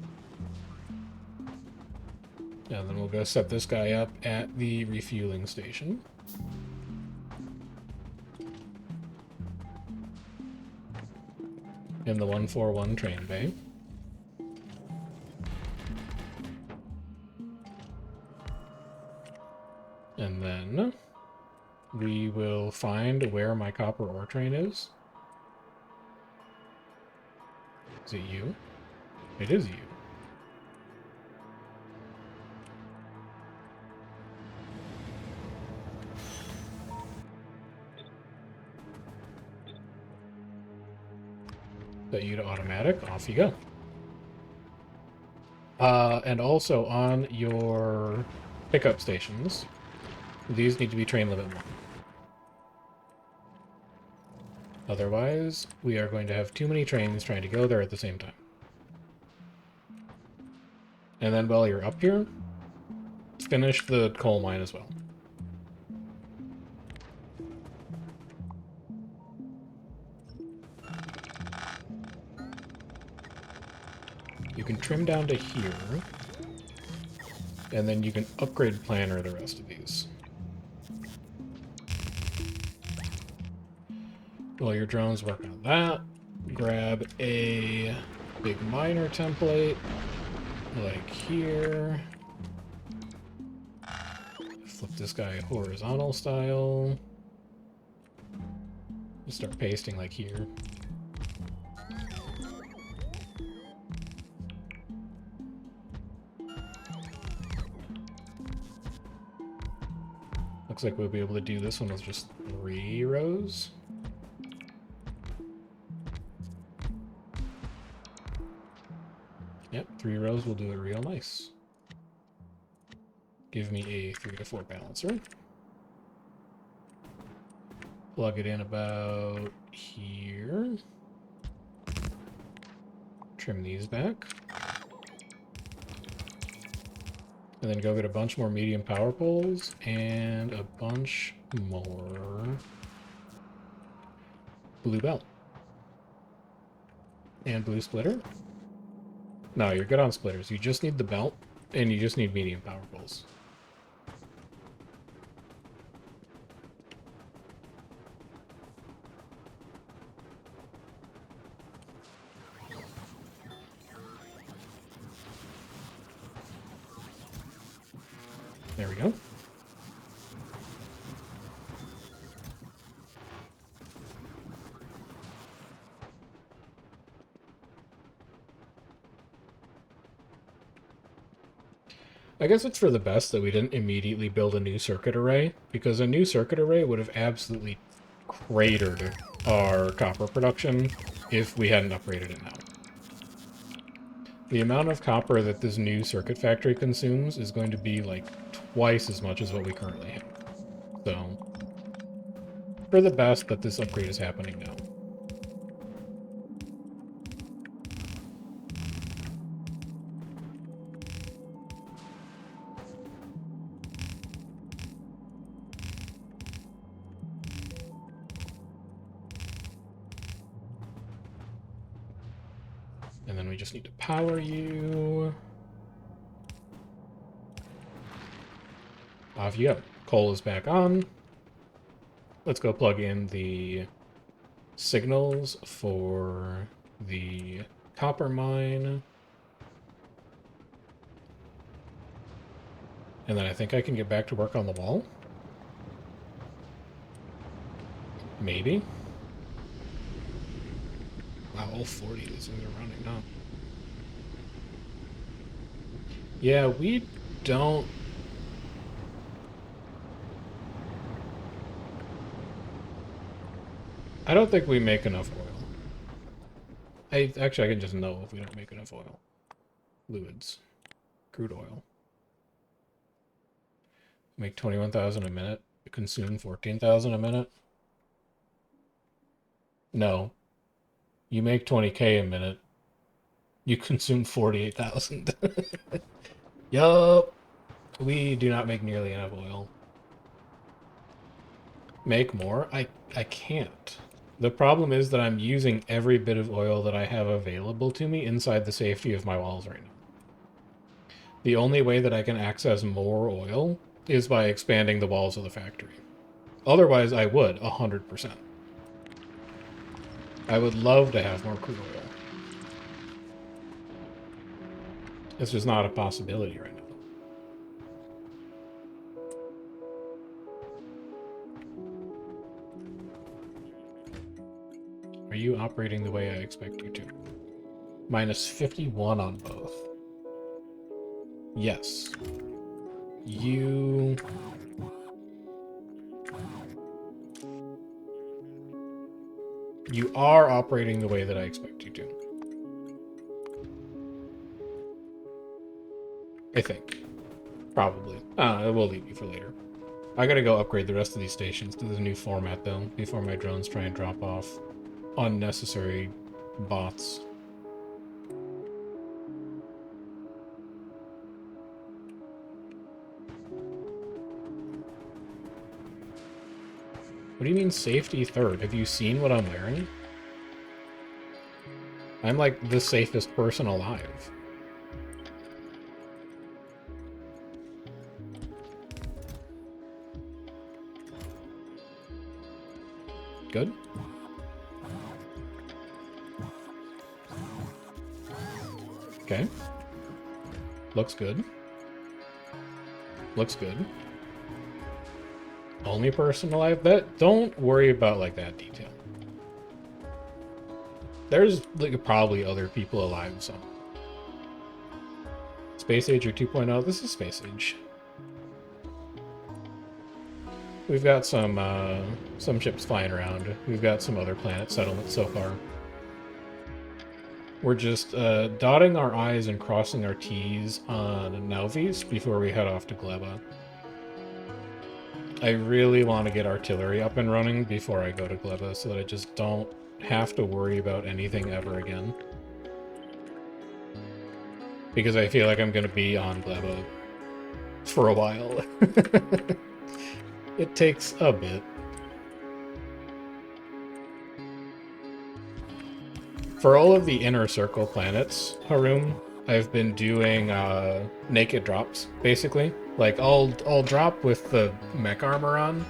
And then we'll go set this guy up at the refueling station. In the 141 train bay. And then we will find where my copper ore train is. Is it you? It is you. Set you to automatic. Off you go. And also on your pickup stations, these need to be train limit 1. Otherwise, we are going to have too many trains trying to go there at the same time. And then while you're up here, finish the coal mine as well. You can trim down to here, and then you can upgrade planner the rest of these. While your drones work on that, grab a big miner template, like here. Flip this guy horizontal style. Just start pasting like here. Looks like we'll be able to do this one with just 3 rows. Yep, 3 rows will do it real nice. Give me a 3 to 4 balancer. Plug it in about here. Trim these back. And then go get a bunch more medium power poles and a bunch more blue belt. And blue splitter. No, you're good on splitters. You just need the belt, and you just need medium power poles. There we go. I guess it's for the best that we didn't immediately build a new circuit array, because a new circuit array would have absolutely cratered our copper production if we hadn't upgraded it now. The amount of copper that this new circuit factory consumes is going to be like twice as much as what we currently have. So, for the best that this upgrade is happening now. And then we just need to power you. Off you go. Coal is back on. Let's go plug in the signals for the copper mine. And then I think I can get back to work on the wall. Maybe. Wow, all 40 of these things are running, huh? Yeah, we don't... I don't think we make enough oil. Actually, I can just know if we don't make enough oil. Fluids. Crude oil. Make 21,000 a minute. Consume 14,000 a minute. No. You make 20k a minute. You consume 48,000. Yup. We do not make nearly enough oil. Make more? I can't. The problem is that I'm using every bit of oil that I have available to me inside the safety of my walls right now. The only way that I can access more oil is by expanding the walls of the factory. Otherwise, I would, 100%. I would love to have more crude oil. It's just not a possibility right now. Are you operating the way I expect you to? Minus 51 on both. Yes. You... You are operating the way that I expect you to. I think. Probably. We'll leave you for later. I gotta go upgrade the rest of these stations to the new format, though, before my drones try and drop off unnecessary bots. What do you mean safety third? Have you seen what I'm wearing? I'm like the safest person alive. Good? Okay. Looks good. Looks good. Only person alive? Don't worry about like that detail. There's like probably other people alive somewhere. Space Age or 2.0? This is Space Age. We've got some ships flying around. We've got some other planet settlements so far. We're just dotting our I's and crossing our T's on Nauvis before we head off to Gleba. I really want to get artillery up and running before I go to Gleba so that I just don't have to worry about anything ever again. Because I feel like I'm going to be on Gleba for a while. It takes a bit. For all of the inner circle planets, Harum, I've been doing naked drops, basically. Like, I'll drop with the mech armor on,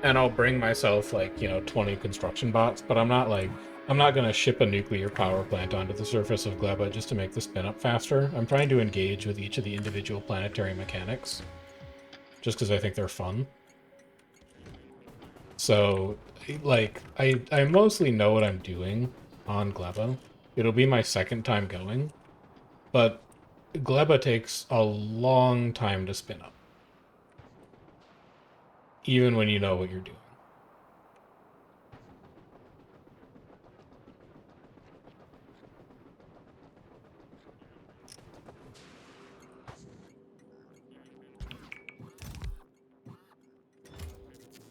and I'll bring myself, like, 20 construction bots, but I'm not gonna ship a nuclear power plant onto the surface of Gleba just to make the spin up faster. I'm trying to engage with each of the individual planetary mechanics, just because I think they're fun. So, like, I mostly know what I'm doing on Gleba. It'll be my second time going, but Gleba takes a long time to spin up, even when you know what you're doing.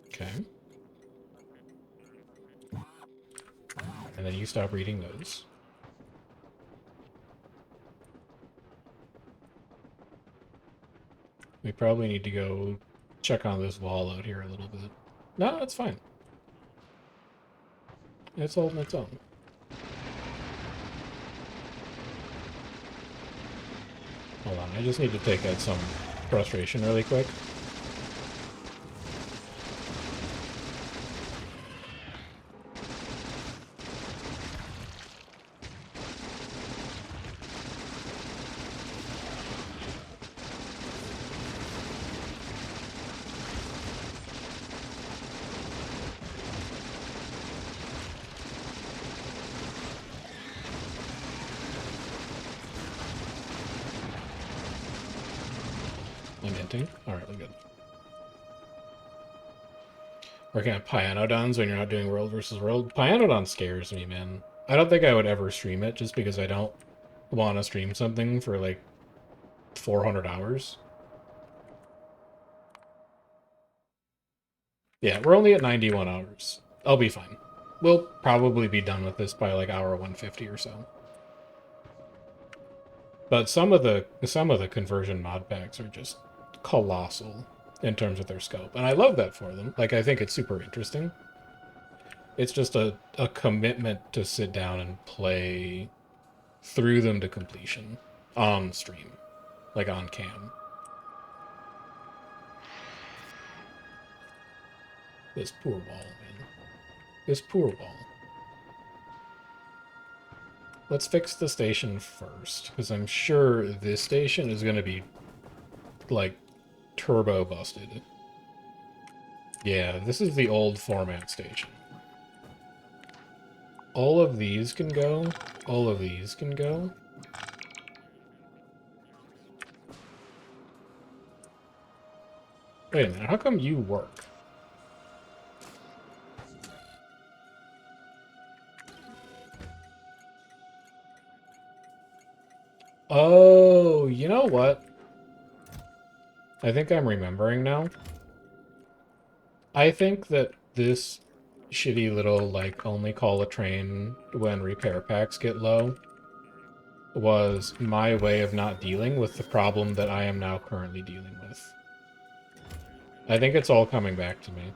Okay. And then you stop reading those. We probably need to go check on this wall out here a little bit. No, that's fine. It's holding its own. Hold on, I just need to take out some frustration really quick. I'm hinting. Alright, we're good. Working on Pyanodons when you're not doing World versus World. Pyanodon scares me, man. I don't think I would ever stream it just because I don't want to stream something for like 400 hours. Yeah, we're only at 91 hours. I'll be fine. We'll probably be done with this by like hour 150 or so. But some of the conversion mod packs are just colossal in terms of their scope. And I love that for them. Like, I think it's super interesting. It's just a commitment to sit down and play through them to completion on stream, like on cam. This poor wall, man. This poor wall. Let's fix the station first, because I'm sure this station is going to be, like, turbo busted. Yeah, this is the old format station. All of these can go. All of these can go. Wait a minute, how come you work? Oh, you know what? I think I'm remembering now. I think that this shitty little, like, only call a train when repair packs get low was my way of not dealing with the problem that I am now currently dealing with. I think it's all coming back to me.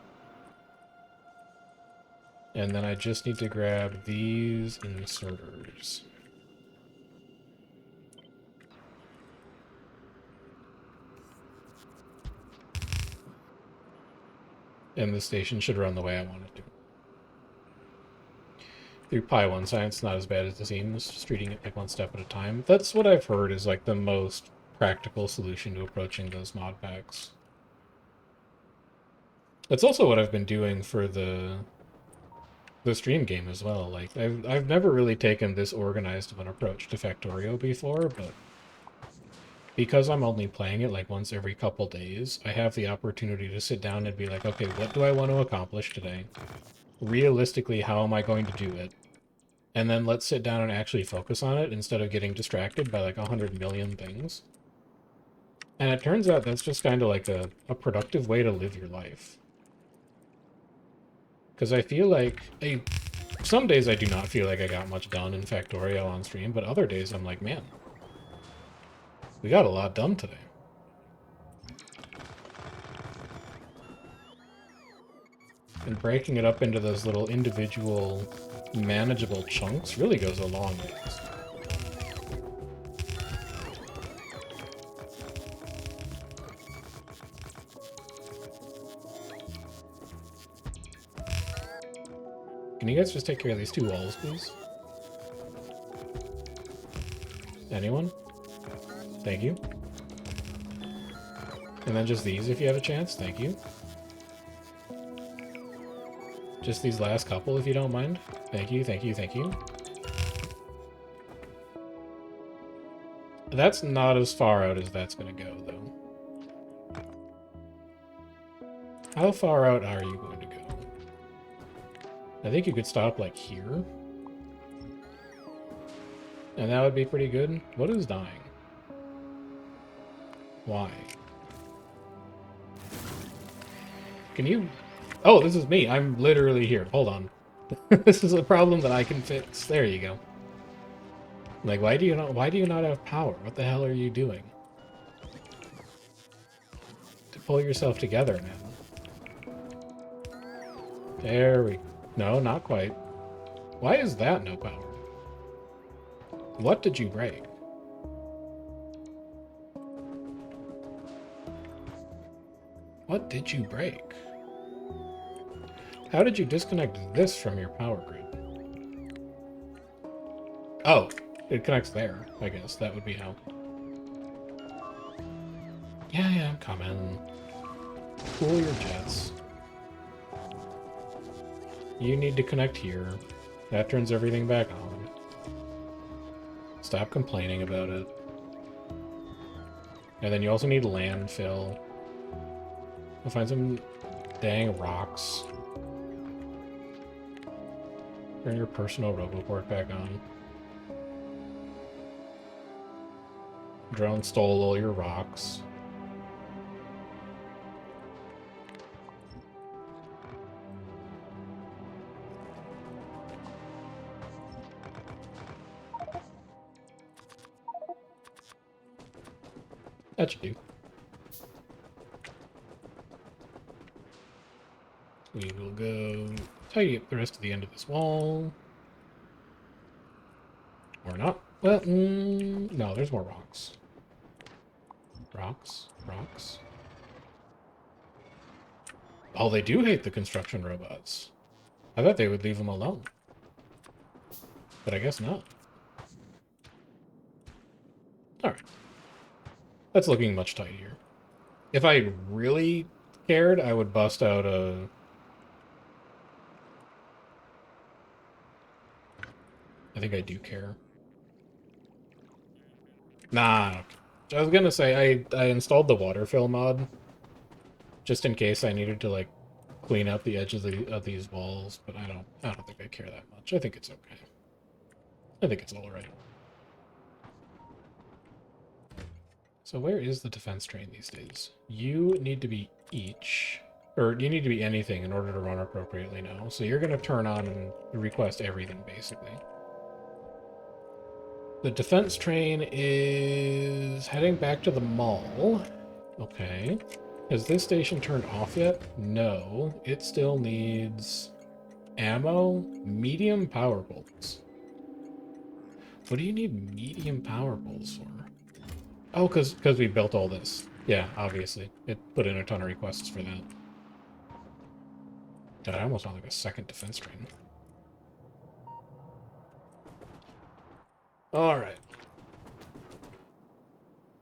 And then I just need to grab these inserters. And the station should run the way I want it to. Through Pi 1 science, not as bad as it seems, just treating it like one step at a time. That's what I've heard is like the most practical solution to approaching those mod packs. That's also what I've been doing for the stream game as well. Like I've never really taken this organized of an approach to Factorio before, but because I'm only playing it like once every couple days, I have the opportunity to sit down and be like, okay, what do I want to accomplish today? Realistically, how am I going to do it? And then let's sit down and actually focus on it instead of getting distracted by like 100 million things. And it turns out that's just kind of like a productive way to live your life. Because I feel like some days I do not feel like I got much done in Factorio on stream, but other days I'm like, man, we got a lot done today. And breaking it up into those little individual manageable chunks really goes a long ways. Can you guys just take care of these two walls, please? Anyone? Thank you. And then just these if you have a chance. Thank you. Just these last couple if you don't mind. Thank you, thank you, thank you. That's not as far out as that's gonna go, though. How far out are you going to go? I think you could stop, like, here. And that would be pretty good. What is dying? Why? Can you... Oh, this is me. I'm literally here. Hold on. This is a problem that I can fix. There you go. Like, why do you not have power? What the hell are you doing? To pull yourself together, man. There we... No, not quite. Why is that no power? What did you break? What did you break? How did you disconnect this from your power grid? Oh, it connects there, I guess. That would be how. Yeah, I'm coming. Cool your jets. You need to connect here. That turns everything back on. Stop complaining about it. And then you also need landfill. We'll find some dang rocks. Turn your personal roboport back on. Drone stole all your rocks. That should do. We will go tidy up the rest of the end of this wall. Or not. Well, no, there's more rocks. Rocks. Oh, they do hate the construction robots. I thought they would leave them alone. But I guess not. Alright. That's looking much tidier. If I really cared, I would bust out a... I think I do care. Nah. I was gonna say, I installed the water fill mod. Just in case I needed to, like, clean up the edges of these walls. But I don't think I care that much. I think it's okay. I think it's alright. So where is the defense train these days? You need to be each, or you need to be anything in order to run appropriately now. So you're going to turn on and request everything, basically. The defense train is heading back to the mall. Okay. Has this station turned off yet? No. It still needs ammo, medium power bolts. What do you need medium power bolts for? Oh, because we built all this. Yeah, obviously. It put in a ton of requests for that. God, I almost want like a second defense train. Alright.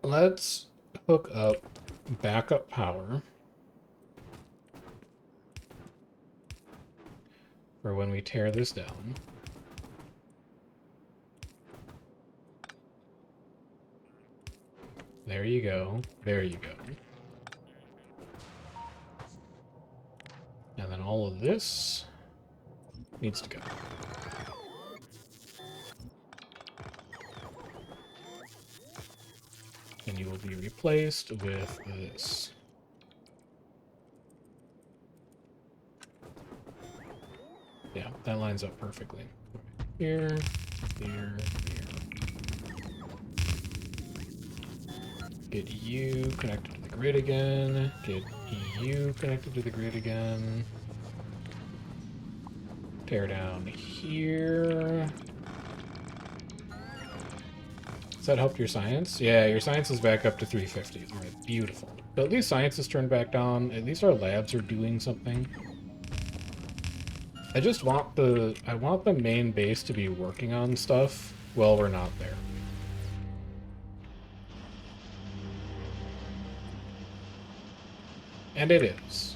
Let's hook up backup power for when we tear this down. There you go. There you go. And then all of this needs to go. And you will be replaced with this. Yeah, that lines up perfectly. Here, here, here. Get you connected to the grid again. Get you connected to the grid again. Tear down here. Does that help your science? Yeah, your science is back up to 350. All right, beautiful. So at least science is turned back on. At least our labs are doing something. I just want the main base to be working on stuff while we're not there. And it is.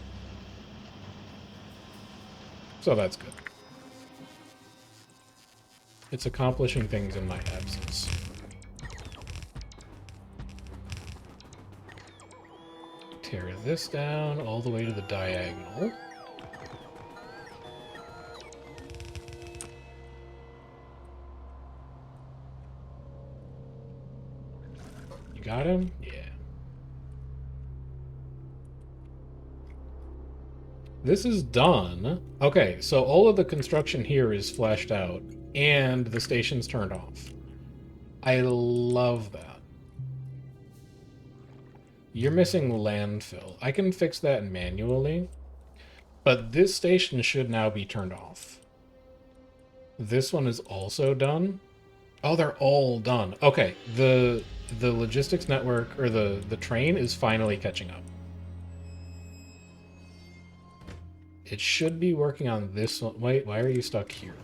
So that's good. It's accomplishing things in my absence. Tear this down all the way to the diagonal. You got him? Yeah. This is done. Okay, so all of the construction here is fleshed out, and the station's turned off. I love that. You're missing landfill. I can fix that manually, but this station should now be turned off. This one is also done. Oh, they're all done. Okay, the logistics network, or the train, is finally catching up. It should be working on this one. Wait, why are you stuck here?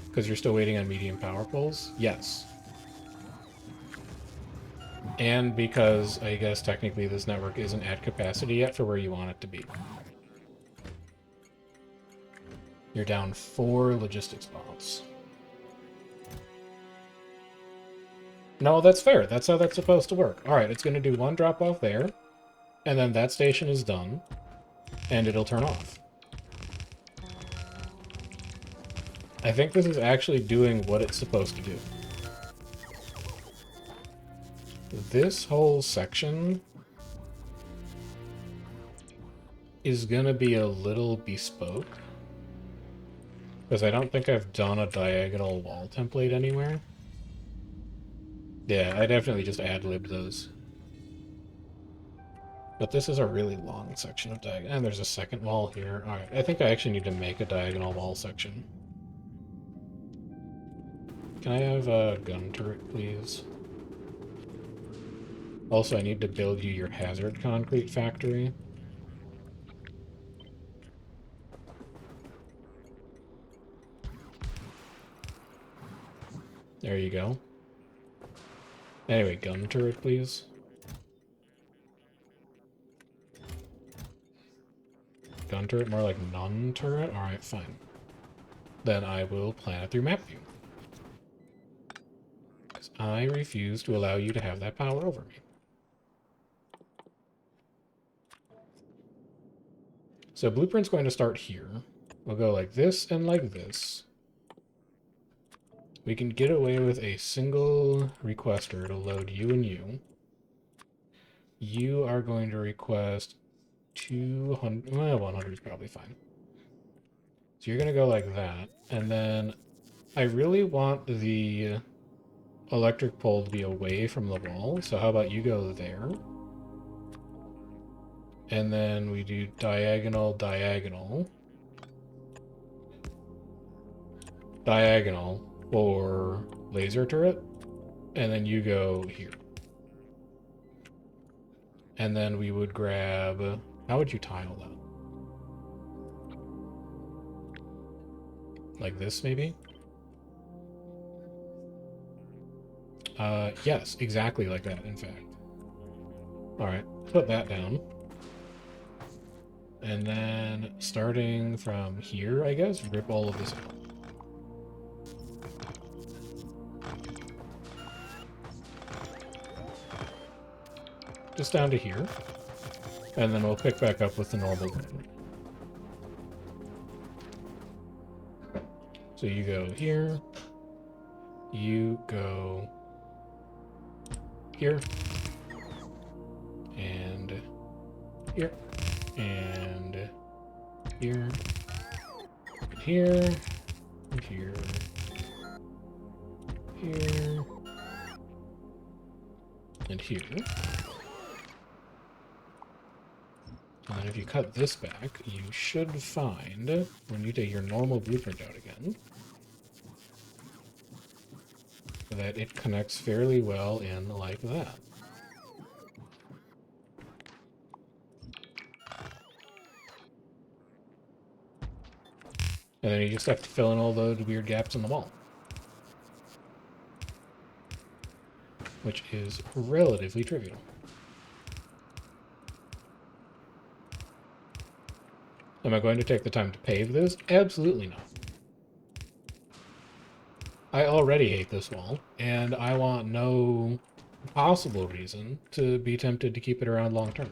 Because you're still waiting on medium power poles? Yes. And because, I guess, technically this network isn't at capacity yet for where you want it to be. You're down 4 logistics bots. No, that's fair. That's how that's supposed to work. Alright, it's going to do 1 drop off there, and then that station is done, and it'll turn off. I think this is actually doing what it's supposed to do. This whole section is gonna be a little bespoke, because I don't think I've done a diagonal wall template anywhere. Yeah, I definitely just ad-libbed those. But this is a really long section of diagonal. And there's a second wall here. Alright, I think I actually need to make a diagonal wall section. Can I have a gun turret, please? Also, I need to build you your hazard concrete factory. There you go. Anyway, gun turret, please. Gun turret, more like non-turret? Alright, fine. Then I will plan it through map view. Because I refuse to allow you to have that power over me. So blueprint's going to start here. We'll go like this and like this. We can get away with a single requester to load you and you. You are going to request 200. Well, 100 is probably fine. So you're going to go like that. And then I really want the electric pole to be away from the wall. So how about you go there? And then we do diagonal, diagonal, diagonal for laser turret. And then you go here. And then we would grab... How would you tile that? Like this, maybe? Yes, exactly like that, in fact. Alright, put that down. And then, starting from here, I guess, rip all of this out. Just down to here. And then we'll pick back up with the normal one. So you go here. You go here. And here. And here. And here. And here. Here. And here. And then if you cut this back, you should find, when you take your normal blueprint out again, that it connects fairly well in like that. And then you just have to fill in all those weird gaps in the wall. Which is relatively trivial. Am I going to take the time to pave this? Absolutely not. I already hate this wall, and I want no possible reason to be tempted to keep it around long term.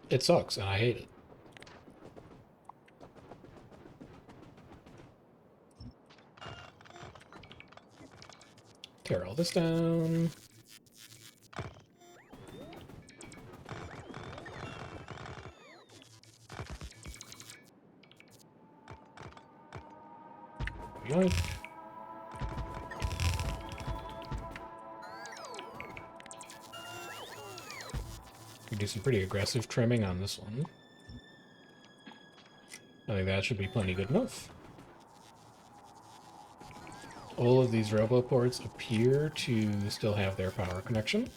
It sucks, and I hate it. Tear all this down. Yoink. We do some pretty aggressive trimming on this one. I think that should be plenty good enough. All of these robo ports appear to still have their power connection.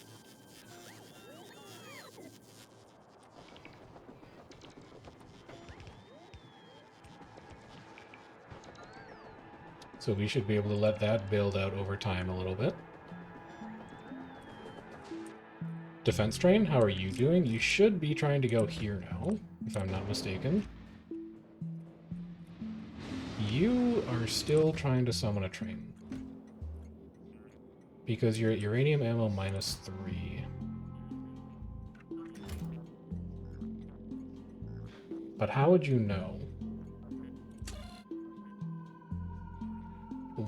So we should be able to let that build out over time a little bit. Defense train, how are you doing? You should be trying to go here now, if I'm not mistaken. You are still trying to summon a train. Because you're at uranium ammo -3. But how would you know?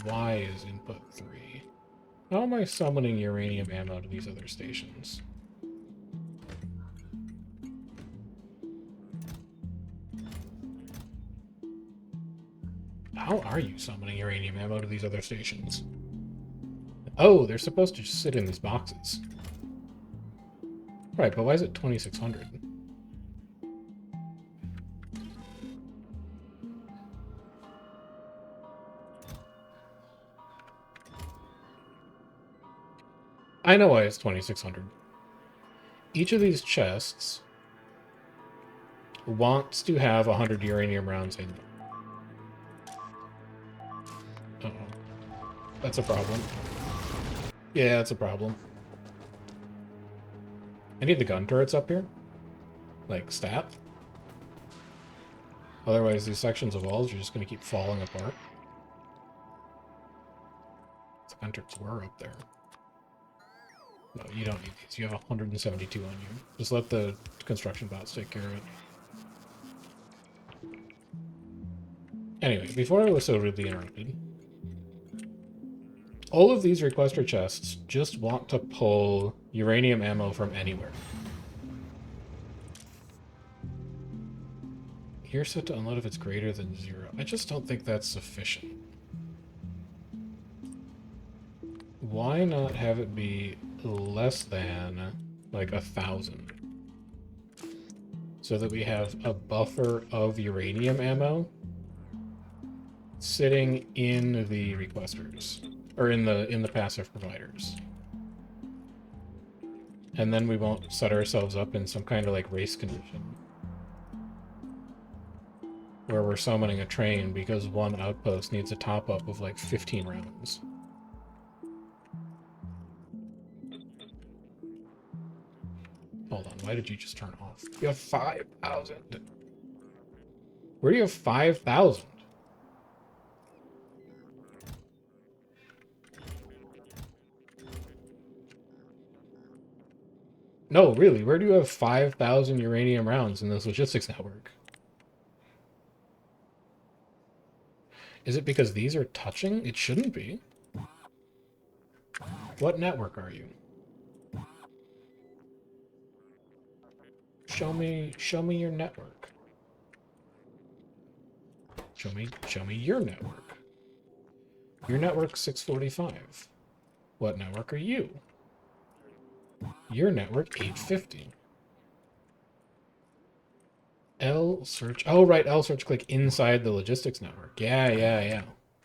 Y is input 3. How am I summoning uranium ammo to these other stations? How are you summoning uranium ammo to these other stations? Oh, they're supposed to just sit in these boxes. Right, but why is it 2600? I know why it's 2600. Each of these chests wants to have 100 uranium rounds in them. Uh-oh. That's a problem. Yeah, that's a problem. I need the gun turrets up here. Like, stat. Otherwise, these sections of walls are just going to keep falling apart. The gun turrets were up there. No, you don't need these. You have 172 on you. Just let the construction bots take care of it. Anyway, before I was so rudely interrupted, all of these requester chests just want to pull uranium ammo from anywhere. Here set to unload if it's greater than 0. I just don't think that's sufficient. Why not have it be less than, like, 1,000? So that we have a buffer of uranium ammo sitting in the requesters, or in the passive providers. And then we won't set ourselves up in some kind of, like, race condition where we're summoning a train because one outpost needs a top-up of, like, 15 rounds. Hold on, why did you just turn off? You have 5,000. Where do you have 5,000? No, really, where do you have 5,000 uranium rounds in this logistics network? Is it because these are touching? It shouldn't be. What network are you? Show me your network. Show me your network. Your network's 645. What network are you? Your network 850. L search. Oh, right. L search click inside the logistics network. Yeah.